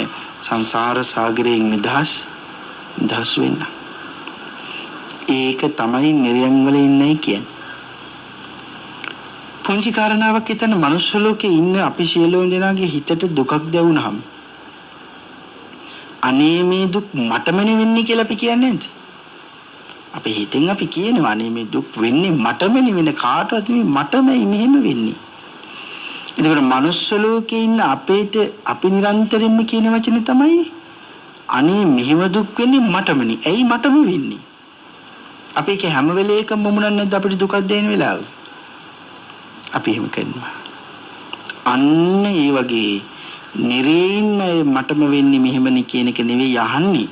සංසාර සාගරයෙන් නිදහස් වෙන්න. ඒක තමයි නිර්යන් වල ඉන්නයි කියන්නේ. පුංචි කාරණාවක් හිතන්න මනුස්ස ලෝකේ ඉන්න අපි සියලුම දෙනාගේ හිතට දුකක් දැවුනහම අනේ මේ දුක් මටමනේ වෙන්නේ කියලා අපි කියන්නේ නැද්ද? අපි හිතෙන් අපි කියනවා අනේ මේ දුක් වෙන්නේ මටමනේ වෙන කාටවත් නෙමෙයි මටමයි මෙහෙම වෙන්නේ. ඒකට මනුස්ස ලෝකේ ඉන්න අපි නිරන්තරයෙන්ම කියන වචනේ තමයි අනේ මෙහෙම දුක් වෙන්නේ මටමනේ. ඇයි මටම වෙන්නේ? අපි ඒක හැම වෙලේකම මොමුණන්නේ නැද්ද අපිට දුකක් දෙන වෙලාව? අපි එහෙම කරනවා. අන්න ඒ වගේ නිරේින් මටම වෙන්නේ මෙහෙමනේ කියන එක නෙවෙයි අහන්නේ.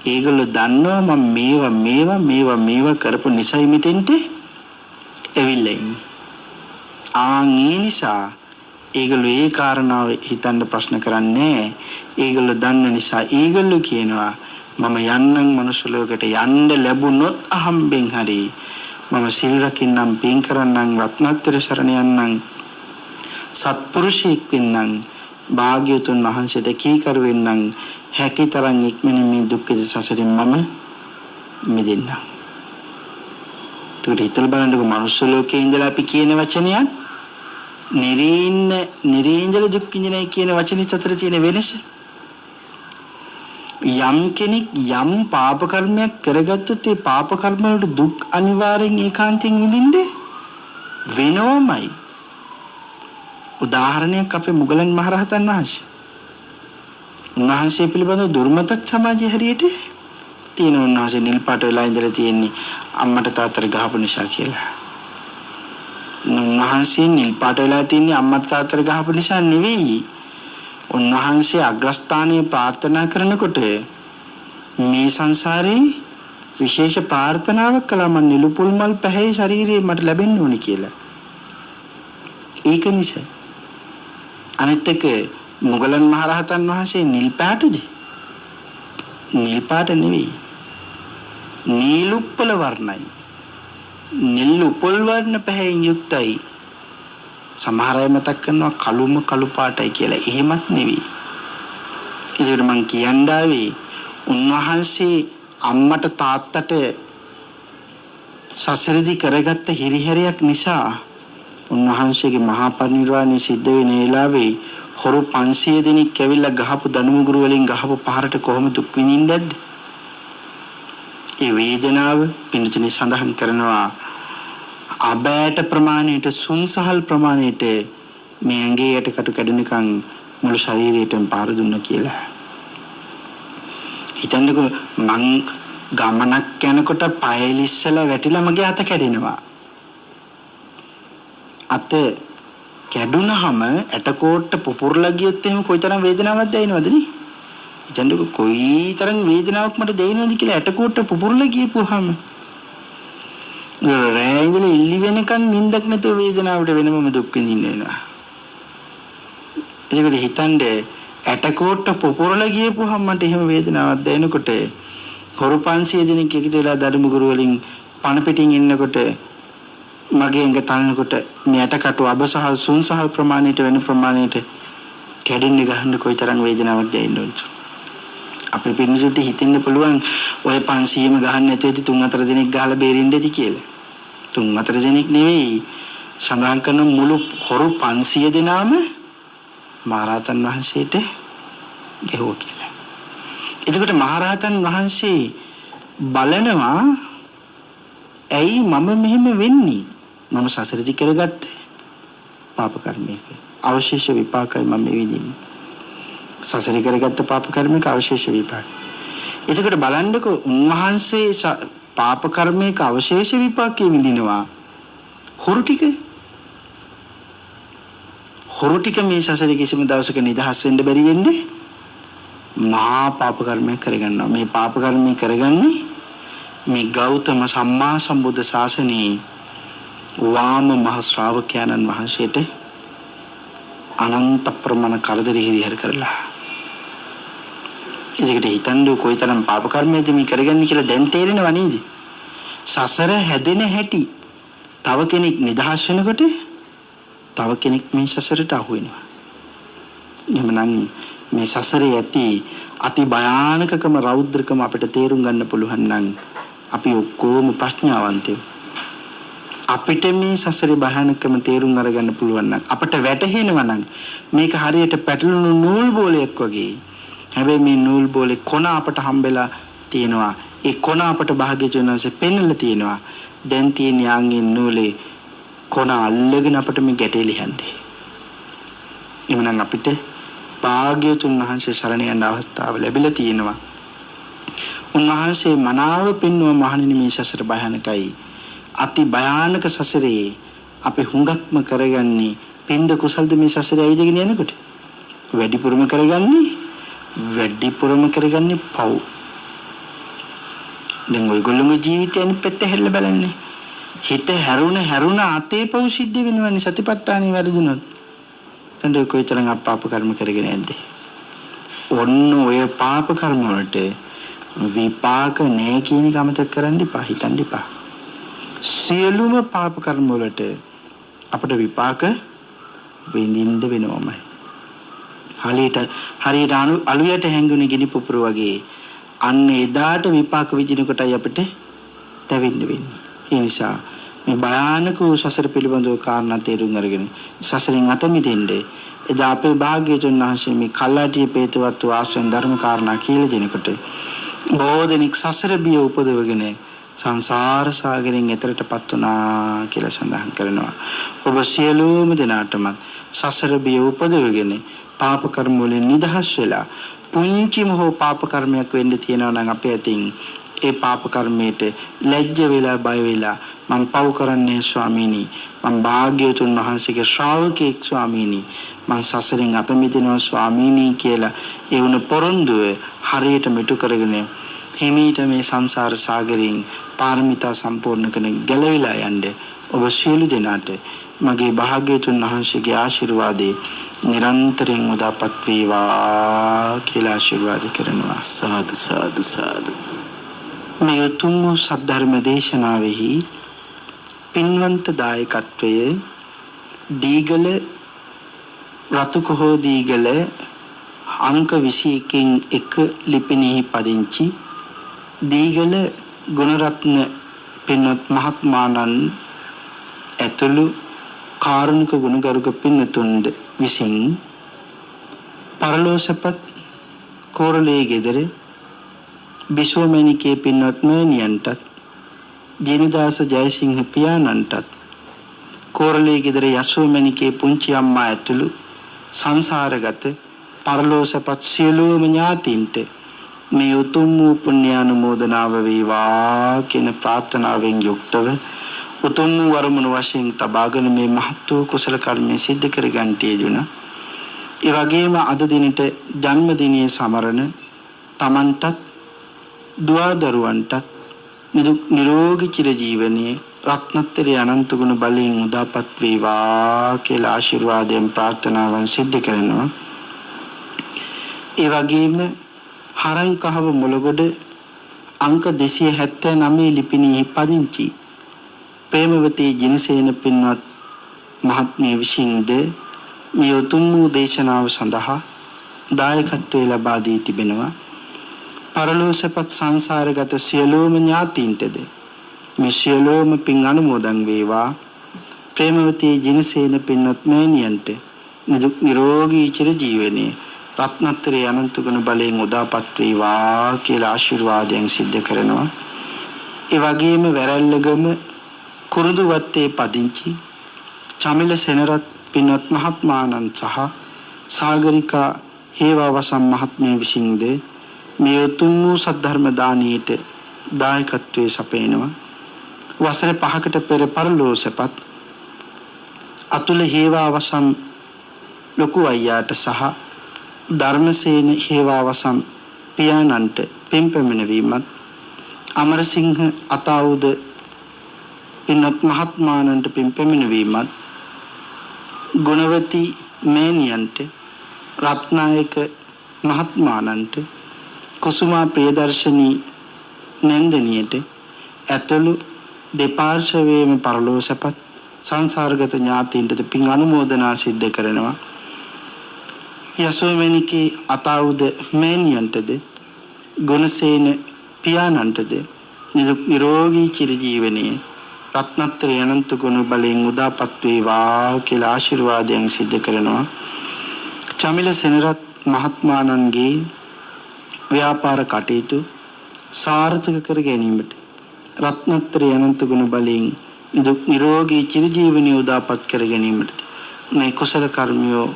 ඒගොල්ලෝ දන්නවා මම මේවා කරපු නිසයි මෙතෙන්ට ඇවිල්ලා ඉන්නේ. ඒ නිසා ඒගොල්ලෝ ඒ කාරණාව හිතන්න ප්‍රශ්න කරන්නේ. ඒගොල්ලෝ දන්න නිසා ඒගොල්ලෝ කියනවා මම යන්නම් මනුස්ස ලෝකයට යන්න ලැබුණොත් අහම්බෙන් හරි මම සිල් රකින්නම්, පින් කරන්නම්, රත්නත්‍රේ සරණ යන්නම්, සත්පුරුෂයෙක් වෙන්නම්, භාග්‍යවතුන් වහන්සේට කීකරු වෙන්නම්, හැකිතරම් ඉක්මනින් මේ දුක්ඛ සසරින් මම මිදෙන්න. ඒකට හිතලා බලන්නකො මනුස්ස ලෝකේ ඉඳලා අපි කියන වචනයත් නිරේන්ජල දුක් විඳිනයි කියන වචනේ අතර තියෙන වෙනස. යම් කෙනෙක් යම් පාප කර්මයක් කරගත්තොත් ඒ පාප කර්ම වලට දුක් අනිවාර්යෙන් ඒකාන්තයෙන් විඳින්න වෙනවමයි. උදාහරණයක් අපේ මුගලන් මහරහතන් වහන්සේ. උන්වහන්සේ පිළිබඳව දුර්මත සමාජයේ හරියට තියෙන උන්වහන්සේ නිල් පාට වෙලා ඉඳලා තියෙන්නේ අම්මට තාත්තට ගහපු නිසා කියලා. උන්වහන්සේ නිල් පාට වෙලා තින්නේ අම්මට තාත්තට ගහපු නිසා නෙවෙයි. උන්වහන්සේ අග්‍රස්ථානීය ප්‍රාර්ථනා කරනකොට මේ සංසාරේ විශේෂ ප්‍රාර්ථනාවක් කළා මම නිලුපුල් මල් පැහැයි ශරීරේ මට ලැබෙන්න ඕනි කියලා. ඒක නිසා අනිත් එක මුගලන් මහරහතන් වහන්සේ නිල් පාටද? නිල් පාට නෙවෙයි. නිලුප්පල වර්ණයි. නිලුපුල් වර්ණ පැහැයෙන් යුක්තයි. සමහර අය මතක් කරනවා කළු පාටයි කියලා. එහෙමත් නෙවෙයි. ඒකට මං කියන්නේ උන්වහන්සේ අම්මට තාත්තට සසරදී කරගත්ත හිරිහැරයක් නිසා උන්වහන්සේගේ මහා පරිනිර්වාණය සිද්ධ වෙන වෙලාවේ හොරු 500 දෙනෙක් ඇවිල්ලා ගහපු දනුමුගුරු වලින් ගහපු පහරට කොහොම දුක් විඳින්නේද? ඒ වේදනාව පින්තුනි සඳහන් කරනවා අබෑට ප්‍රමාණයට සුන්සහල් ප්‍රමාණයට මේ ඇඟේ යටකට කැඩෙනකන් මුළු ශරීරයටම පාර දුන්නා කියලා. හිතන්නකෝ මං ගමනක් යනකොට පයලිස්සලා වැටිලා මගේ අත කැඩෙනවා. අත කැඩුනහම ඇටකොට්ට පුපුරලා ගියොත් එහෙම කොයිතරම් වේදනාවක් දැනෙනවද නේ? හිතන්නකෝ කොයිතරම් වේදනාවක් මට දැනෙනවද කියලා ඇටකොට්ට පුපුරලා ගියපුවාම. රෑ ඉඳලා ඉල්ලි වෙනකන් නිින්දක් නැතුව වේදනාවට වෙනම දුක් විඳින්න වෙනවා. ඒකට හිතන්නේ ඇටකොට්ට පුපුරලා ගියපුවාම මට එහෙම වේදනාවක් දැනෙනකොට හොරු 500 දෙනෙක් එකතු වෙලා දඩමුගුරු වලින් පණ පිටින් ඉන්නකොට මගේ ඇඟ තනනකොට මේ ඇටකටු අබසහල් සුන්සහල් ප්‍රමාණයට වෙන ප්‍රමාණයට කැඩෙන්න ගහන්න කොයිතරම් වේදනාවක් දැනෙන්නද? අපේ පින්නසුට හිතෙන්න පුළුවන් ඔය 500ම ගහන්න නැතුව ඇති 3-4 දෙනෙක් ගහලා බේරෙන්න ඇති කියලා. 3-4 දෙනෙක් නෙවෙයි සඳහන් කරන මුළු හොරු 500 දෙනාම මහරහතන් වහන්සේට ගෙවුවා කියලා. එතකොට මහරහතන් වහන්සේ බලනවා ඇයි මම මෙහෙම වෙන්නේ? මම සසරදි කරගත්තේ පාප කර්මයක. අවශේෂ විපාකයි මම විඳින්නේ. සසරි කරගත්ත පාප කර්මයක අවශේෂ විපාක. එතකොට බලන්නකෝ උන්වහන්සේ පාප කර්මයක අවශේෂ විපාකයේ විඳිනවා. හොරු ටික මේ සසරේ කිසිම දවසක නිදහස් වෙන්න බැරි වෙන්නේ මහා පාප කර්මයක් කරගන්නවා. මේ පාප කර්මය කරගන්නේ මේ ගෞතම සම්මා සම්බුද්ධ ශාසනයේ වාම මහ ශ්‍රාවකයන්න් වහන්සේට අනන්ත ප්‍රමාණ කරදර හිරිහැර කරලා. ඒකට හිතන්නේ කොයිතරම් පාප කර්මයක්ද මේ කරගන්නේ කියලා දැන් තේරෙනව නේද? සසර හැදෙන හැටි. තව කෙනෙක් නිදහස් වෙනකොට තව කෙනෙක් මේ සසරට අහු වෙනවා. එහෙමනම් මේ සසරේ ඇති අති භයානකකම රෞද්‍රකම අපිට තේරුම් ගන්න පුළුවන් නම් අපි ඔක්කොම ප්‍රඥාවන්තයෝ. අපිට මේ සසරේ භයානකකම තේරුම් අරගන්න පුළුවන් නම් අපිට වැටහෙනවා නම් මේක හරියට පැටලුණු නූල් බෝලයක් වගේ. හැබැයි මේ නූල් බෝලේ කොන අපට හම්බෙලා තියෙනවා. ඒ කොන අපට භාග්‍යජනන්සේ පෙන්වලා තියෙනවා. දැන් තියෙන යාන්ගේ නූලේ කොන අල්ලගෙන අපිට මේ ගැටේ ලියන්නේ. එමනම් අපිට භාග්‍යතුන් වහන්සේ සරණ යන අවස්ථාව ලැබිලා තියෙනවා. උන්වහන්සේ මනාව පෙන්වුව මහණෙනි මේ සසර භයානකයි. අති භයානක සසරේ අපි හුඟක්ම කරගන්නේ පින්ද කුසල්ද මේ සසරේ ඇවිදගෙන යනකොට. වැඩිපුරම කරගන්නේ පව්. දැන් ඔයගොල්ලෝගේ ජීවිතයන් පැත්ත හැල්ල බලන්නේ. හිත හැරුණ අතේ පව් සිද්ධ වෙනවනේ සතිපට්ඨානෙ වැරදුනොත්. තණ්ඩ කොයිතරම් පාප කර්ම කරගෙන යන්නේ. ඔන්න ඔය පාප කර්ම වලට විපාක නැහැ කියන එක අමතක කරන්න එපා, හිතන්න එපා. සියලුම පාප කර්ම වලට අපට විපාක විඳින්න වෙනවමයි. හරියට අලුයට හැංගුනේ ගිනි පුපුර වගේ අන්න එදාට විපාක විඳින කොටයි අපිට තැවෙන්න වෙන්නේ. ඒ නිසා මේ භයානක වූ සසර පිළිබඳව කාරණා තේරුම් අරගෙන සසරින් අත මිදෙන්න එදා අපේ භාග්‍යවතුන් වහන්සේ මේ කල්ලාටිය පේතවත් ආශ්‍රයෙන් ධර්ම කාරණා කියලා දෙනකොට බොහෝ දෙනෙක් සසර බිය උපදවගෙන සංසාර සාගරයෙන් එතරටපත් වුණා කියලා සඳහන් කරනවා. ඔබ සියලුම දෙනාටම සසර බිය උපදවගෙන පාප කර්ම වලින් නිදහස් වෙලා පුංචිම හෝ පාප කර්මයක් වෙන්න තියෙනවා නම් අපේ අතින් ඒ පාප කර්මයට ලැජ්ජ වෙලා බය වෙලා මම පව් කරන්නේ ස්වාමීනි, මම භාග්‍යවතුන් වහන්සේගේ ශ්‍රාවකෙක් ස්වාමීනි, මම සසරෙන් අත මිදෙනවා ස්වාමීනි කියලා ඒ වුණ පොරොන්දුව හරියට මෙටු කරගෙන හිමීට මේ සංසාර සාගරයෙන් පාරමිතා සම්පූර්ණ කරන ගැලවිලා යන්න ඔබ සියලු දෙනාට මගේ භාග්‍යවතුන් වහන්සේගේ ආශිර්වාදේ නිරන්තරයෙන් උදාපත් වේවා කියලා ආශිර්වාද කරනවා. සාදු සාදු සාදු. මේ උතුම් සද්ධර්ම දේශනාවෙහි පින්වන්ත දායකත්වයේ දීගල රතුකහෝ දීගල අංක 21කින් 1 ලිපිනෙහි පදිංචි දීගල ගුණරත්න පින්වත් මහත්මාණන් ඇතුළු කාරුණික ගුණගරුක පින්නතුන්ද විසින් පරලෝසපත් කෝරළේ ගෙදර බිසෝමණිකේ පින්වත් මෑණියන්ටත් ජේනදාස ජයසිංහ පියාණන්ටත් කෝරළේ ගෙදර යසෝමණිකේ පුංචි අම්මා ඇතුළු සංසාරගත පරලෝසපත් සියලුම ඥාතීන්ට මේ උතුම් වූ පුණ්‍යානුමෝදනාව වේවා කියන ප්‍රාර්ථනාවෙන් යුක්තව උතුම් වූ වරමුණු වශයෙන් තබාගෙන මේ මහත් වූ කුසල කර්මය සිද්ධ කර ගන්නට යෙදුණා. ඒ වගේම අද දිනට ජන්මදිනයේ සමරන තමන්ටත් දුවදරුවන්ටත් නිරෝගී චිරජීවනයේ රත්නත්‍රි අනන්ත ගුණ බලයෙන් උදාපත් වේවා කියලා ආශිර්වාදයෙන් ප්‍රාර්ථනාවන් සිද්ධ කරනවා. ඒ වගේම හරංකහව මුලගොඩ අංක 279 ලිපිණියේ පදිංචි ප්‍රේමවතී ජිනසේන පින්වත් මහත්මිය විසින්ද මේ උතුම් වූ දේශනාව සඳහා දායකත්වයේ ලබා දී තිබෙනවා. පරලෝසපත් සංසාරගත සියලුම ඥාතීන්ටද මේ සියලුම පින් අනුමෝදන් වේවා. ප්‍රේමවතී ජිනසේන පින්වත් මෑණියන්ට නිරෝගී චිර ජීවනයේ රත්නත්‍රි අනන්ත ගුණ බලයෙන් උදාපත් වේවා කියලා ආශිර්වාදයෙන් සිද්ධ කරනවා. ඒ වගේම වැරැල්ලගම කුරුඳුවත්තේ පදිංචි චමිල සෙනරත් පින්වත් මහත්මාණන් සහ සාගරිකා හේවාවසම් මහත්මිය විසින්ද මේ උතුම් වූ සද්ධර්ම දානීයට දායකත්වයේ සපයනවා. වසර 5කට පෙර පරලෝසපත් අතුල හේවාවසම් ලොකු අයියාට සහ ධර්මසේන හේවාවසම් පියාණන්ට පින් පැමිණවීමත් අමරසිංහ අතාවුද පින්වත් මහත්මාණන්ට පින් පැමිණවීමත් ගුණවති මෑණියන්ට රත්නායක මහත්මාණන්ට කුසුමා ප්‍රියදර්ශනී නන්දනියට ඇතුළු දෙපාර්ශවයේම පරලෝසපත් සංසාරගත ඥාතීන්ට පින් අනුමෝදනා සිද්ධ කරනවා. යසෝමණිකේ අතාවුද මෑණියන්ටද ගුණසේන පියාණන්ටද නිරෝගී චිරජීවනයේ රත්නත්‍රි අනන්ත ගුණ බලයෙන් උදාපත් වේවා කියලා ආශිර්වාදයෙන් සිද්ධ කරනවා. චමිල සෙනරත් මහත්මාණන්ගේ ව්‍යාපාර කටයුතු සාර්ථක කර ගැනීමට රත්නත්‍රි අනන්ත ගුණ බලයෙන් නිරෝගී චිරජීවනයේ උදාපත් කර ගැනීමට මේ කුසල කර්මියෝ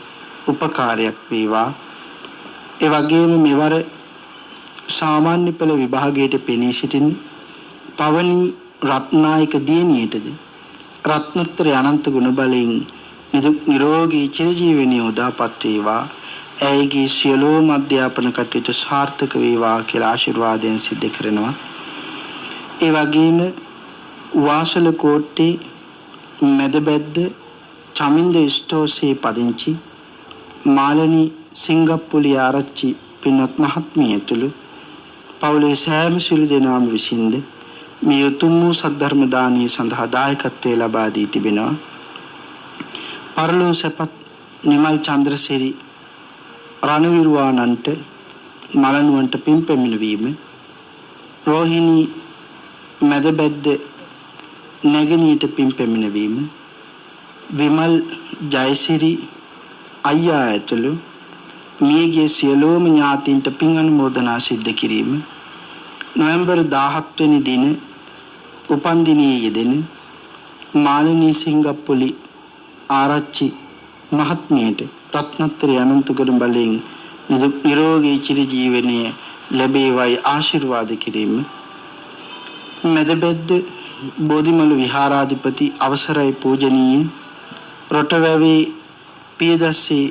උපකාරයක් වේවා. ඒ වගේම මෙවර සාමාන්‍ය පෙළ විභාගයට පෙනී සිටින පවනි රත්නායක දියණියටද රත්නත්‍රි අනන්ත ගුණ බලයෙන් නිරෝගී චිරජීවනයේ උදාපත් වේවා. ඇයගේ සියලුම අධ්‍යාපන කටයුතු සාර්ථක වේවා කියලා ආශිර්වාදයෙන් සිද්ධ කරනවා. ඒ වගේම වාසල කෝට්ටේ මැදබැද්ද චමින්ද ස්ටෝසේ පදිංචි මාලනී සිංගප්පුලිය ආරච්චි පින්වත් මහත්මිය ඇතුළු පවුලේ සෑම සිළු දෙනාම විසින්ද මේ උතුම් වූ සද්ධර්ම දානීය සඳහා දායකත්වයේ ලබා දී තිබෙනවා. පරලෝසපත් නිමල් චන්ද්‍රසිරි රණවිරුවානන්ට මලනුවන්ට පින් පැමිණවීම, රෝහිණී මැදබැද්ද නැගණියට පින් පැමිණවීම, විමල් ජයසිරි අයියා ඇතුළු මියගේ සියලුම ඥාතීන්ට පින් අනුමෝදනා සිද්ධ කිරීම, නොවැම්බර් 17 වෙනි දින උපන් දිනයේ යෙදෙන මාලිනී සිංගප්පුලි ආරච්චි මහත්මියට රත්නත්‍රි අනන්ත ගුණ බලයෙන් නිරෝගී චිරජීවනයේ ලැබේවයි ආශිර්වාද කිරීම, මැදබැද්ද බෝධිමළු විහාරාධිපති අවසරයි පූජනීය රොටවැවේ පියදස්සේ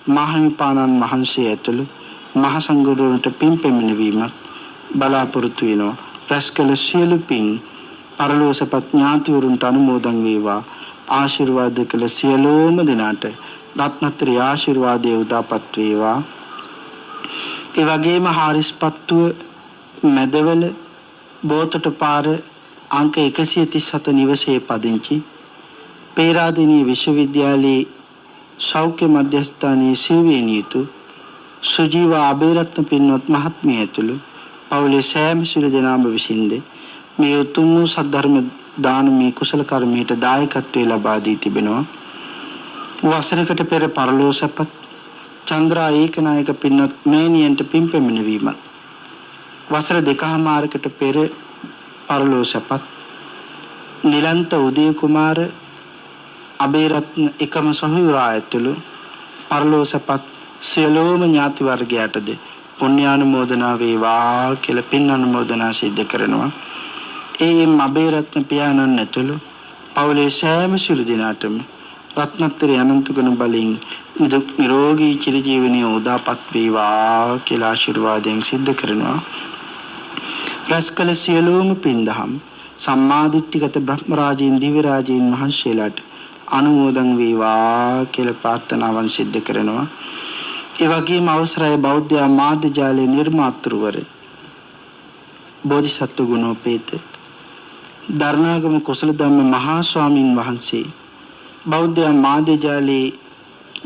මහමිපාණන් වහන්සේ ඇතුළු මහ සංඝරුවන්ට පින් පැමිණවීමත් බලාපොරොත්තු වෙනවා. රැස්කල සියලු පින් පරලෝසපත් ඥාතිවරුන්ට අනුමෝදන් වේවා. ආශිර්වාද කළ සියලුම දෙනාට රත්නත්‍රි ආශිර්වාදයේ උදාපත් වේවා. ඒ වගේම හාරිස්පත්තුව මැදවල බෝතට පාර අංක 137 නිවසේ පදිංචි පේරාදෙණිය විශ්වවිද්‍යාලයේ සෞඛ්‍ය මධ්‍යස්ථානයේ සේවයේ නියුතු සුජීව අබේරත්න පින්වත් මහත්මිය ඇතුළු පවුලේ සෑම සිළු දෙනාම විසින්ද මේ උතුම් වූ සද්ධර්ම දානමය කුසල කර්මයට දායකත්වයේ ලබා දී තිබෙනවා. වසරකට පෙර පරලෝසපත් චන්ද්‍රා ඒකනායක පින්වත් මෑණියන්ට පින්පෙමිණ වීම වසර දෙකමාරකට පෙර පරලෝසපත් නිලන්ත උදය කුමාර අබේරත්න එකම සහෝදරයා ඇතුළු පරලෝසපත් සියලුම ඥාති වර්ගයටද පුණ්‍යානුමෝදනා වේවා කියලා පින් අනුමෝදනා සිද්ධ කරනවා. ඒ අබේරත්න පියාණන් ඇතුළු පවුලේ සෑම සිළු දිනාටම රත්නත්‍රි අනන්ත ගුණ බලෙන් නිරෝගී චිරජීවනයේ උදාපත් වේවා කියලා ආශිර්වාදයෙන් සිද්ධ කරනවා. රසකල සියලුම පින්දහම් සම්මාදිට්ඨිගත බ්‍රහ්ම රාජීන් දිව්‍ය රාජීන් මහන්සියලාට අනුමෝදන් වේවා කියලා ප්‍රාර්ථනාවන් සිද්ධ කරනවා. ඒ වගේම අවසරයි බෞද්ධ මාධ්‍ය ජාලයේ නිර්මාතෘවර බෝධිසත්ව ගුණෝපේත දරණාගම කුසල ධම්ම මහා ස්වාමින් වහන්සේ බෞද්ධ මාධ්‍ය ජාලයේ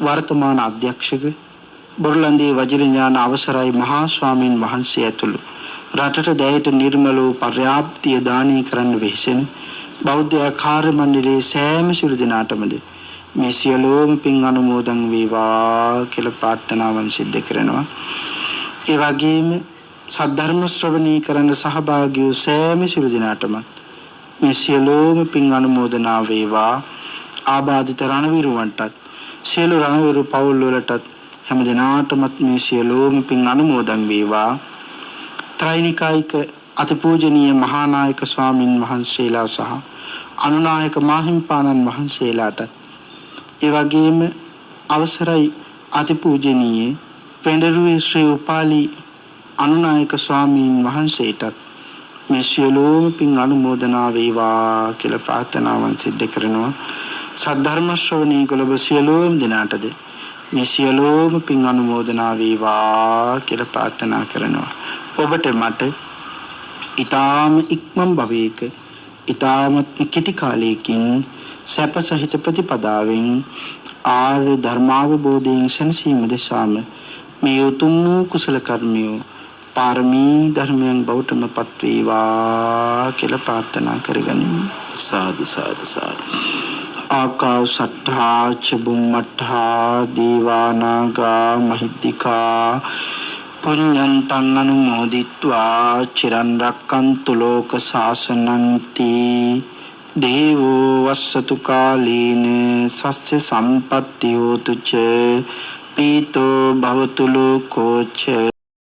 වර්තමාන අධ්‍යක්ෂක බොරලන්දේ වජිරඥාන අවසරයි මහා ස්වාමින් වහන්සේ ඇතුළු රටට දැයට නිර්මල වූ පර්‍යාප්තිය දානය කරන්න වෙහෙසෙන බෞද්ධ කාර්ය මණ්ඩලයේ සෑම සිළු දෙනාටමද මේ සියලුම පින් අනුමෝදන් වේවා කියලා ප්‍රාර්ථනාවන් සිද්ධ කරනවා. ඒ වගේම සද්ධර්ම ශ්‍රවණී කරන සහභාගී වූ සෑම සිළු දෙනාටම මේ සියලුම පින් අනුමෝදනා වේවා. ආබාධිත රණවිරුවන්ටත් සියලු රණවිරු පවුල් වලටත් හැම දිනාටම මේ සියලුම පින් අනුමෝදන් වේවා. ත්‍රිනිකායික අතිපූජනීය මහානායක ස්වාමින් වහන්සේලා සහ අනුනායක මාහිම්පාණන් වහන්සේලාට ඒ වගේම අවසරයි අතිපූජනීය පෙඬරුවේ ශ්‍රී උපාලි අනුනායක ස්වාමීන් වහන්සේටත් මේ සියලුම පින් අනුමෝදනා වේවා කියලා ප්‍රාර්ථනාවන් සිද්ධ කරනවා. සද්ධර්ම ශ්‍රවණී කළ සියලුම දිනාටද මේ සියලුම පින් අනුමෝදනා වේවා කියලා ප්‍රාර්ථනා කරනවා. ඔබට මට ඊ타ම ඉක්මන් භවයක ඊ타ම කෙටි කාලයකින් සැප සහිත ප්‍රතිපදාවෙන් ආර්ය ධර්මාවබෝධයෙන් සැනසීම දෙසාම මේ උතුම් කුසල කර්මිය පාරමී ධර්මයන් බවටම පත් වේවා කියලා ප්‍රාර්ථනා කරගනිමු. සාදු සාදු සාදු. ආකාශට්ඨා ච බුම්මට්ඨා දීවානාගා මහිද්దికා පුඤ්ඤන්තං අනුමෝදිत्वा චිරන් රක්칸තු ලෝක සාසනන්ති දේවෝ වස්සතු කාලේන සස්්‍ය සම්පත්ති හෝතු ච පීතෝ භවතු ලෝකෝ ච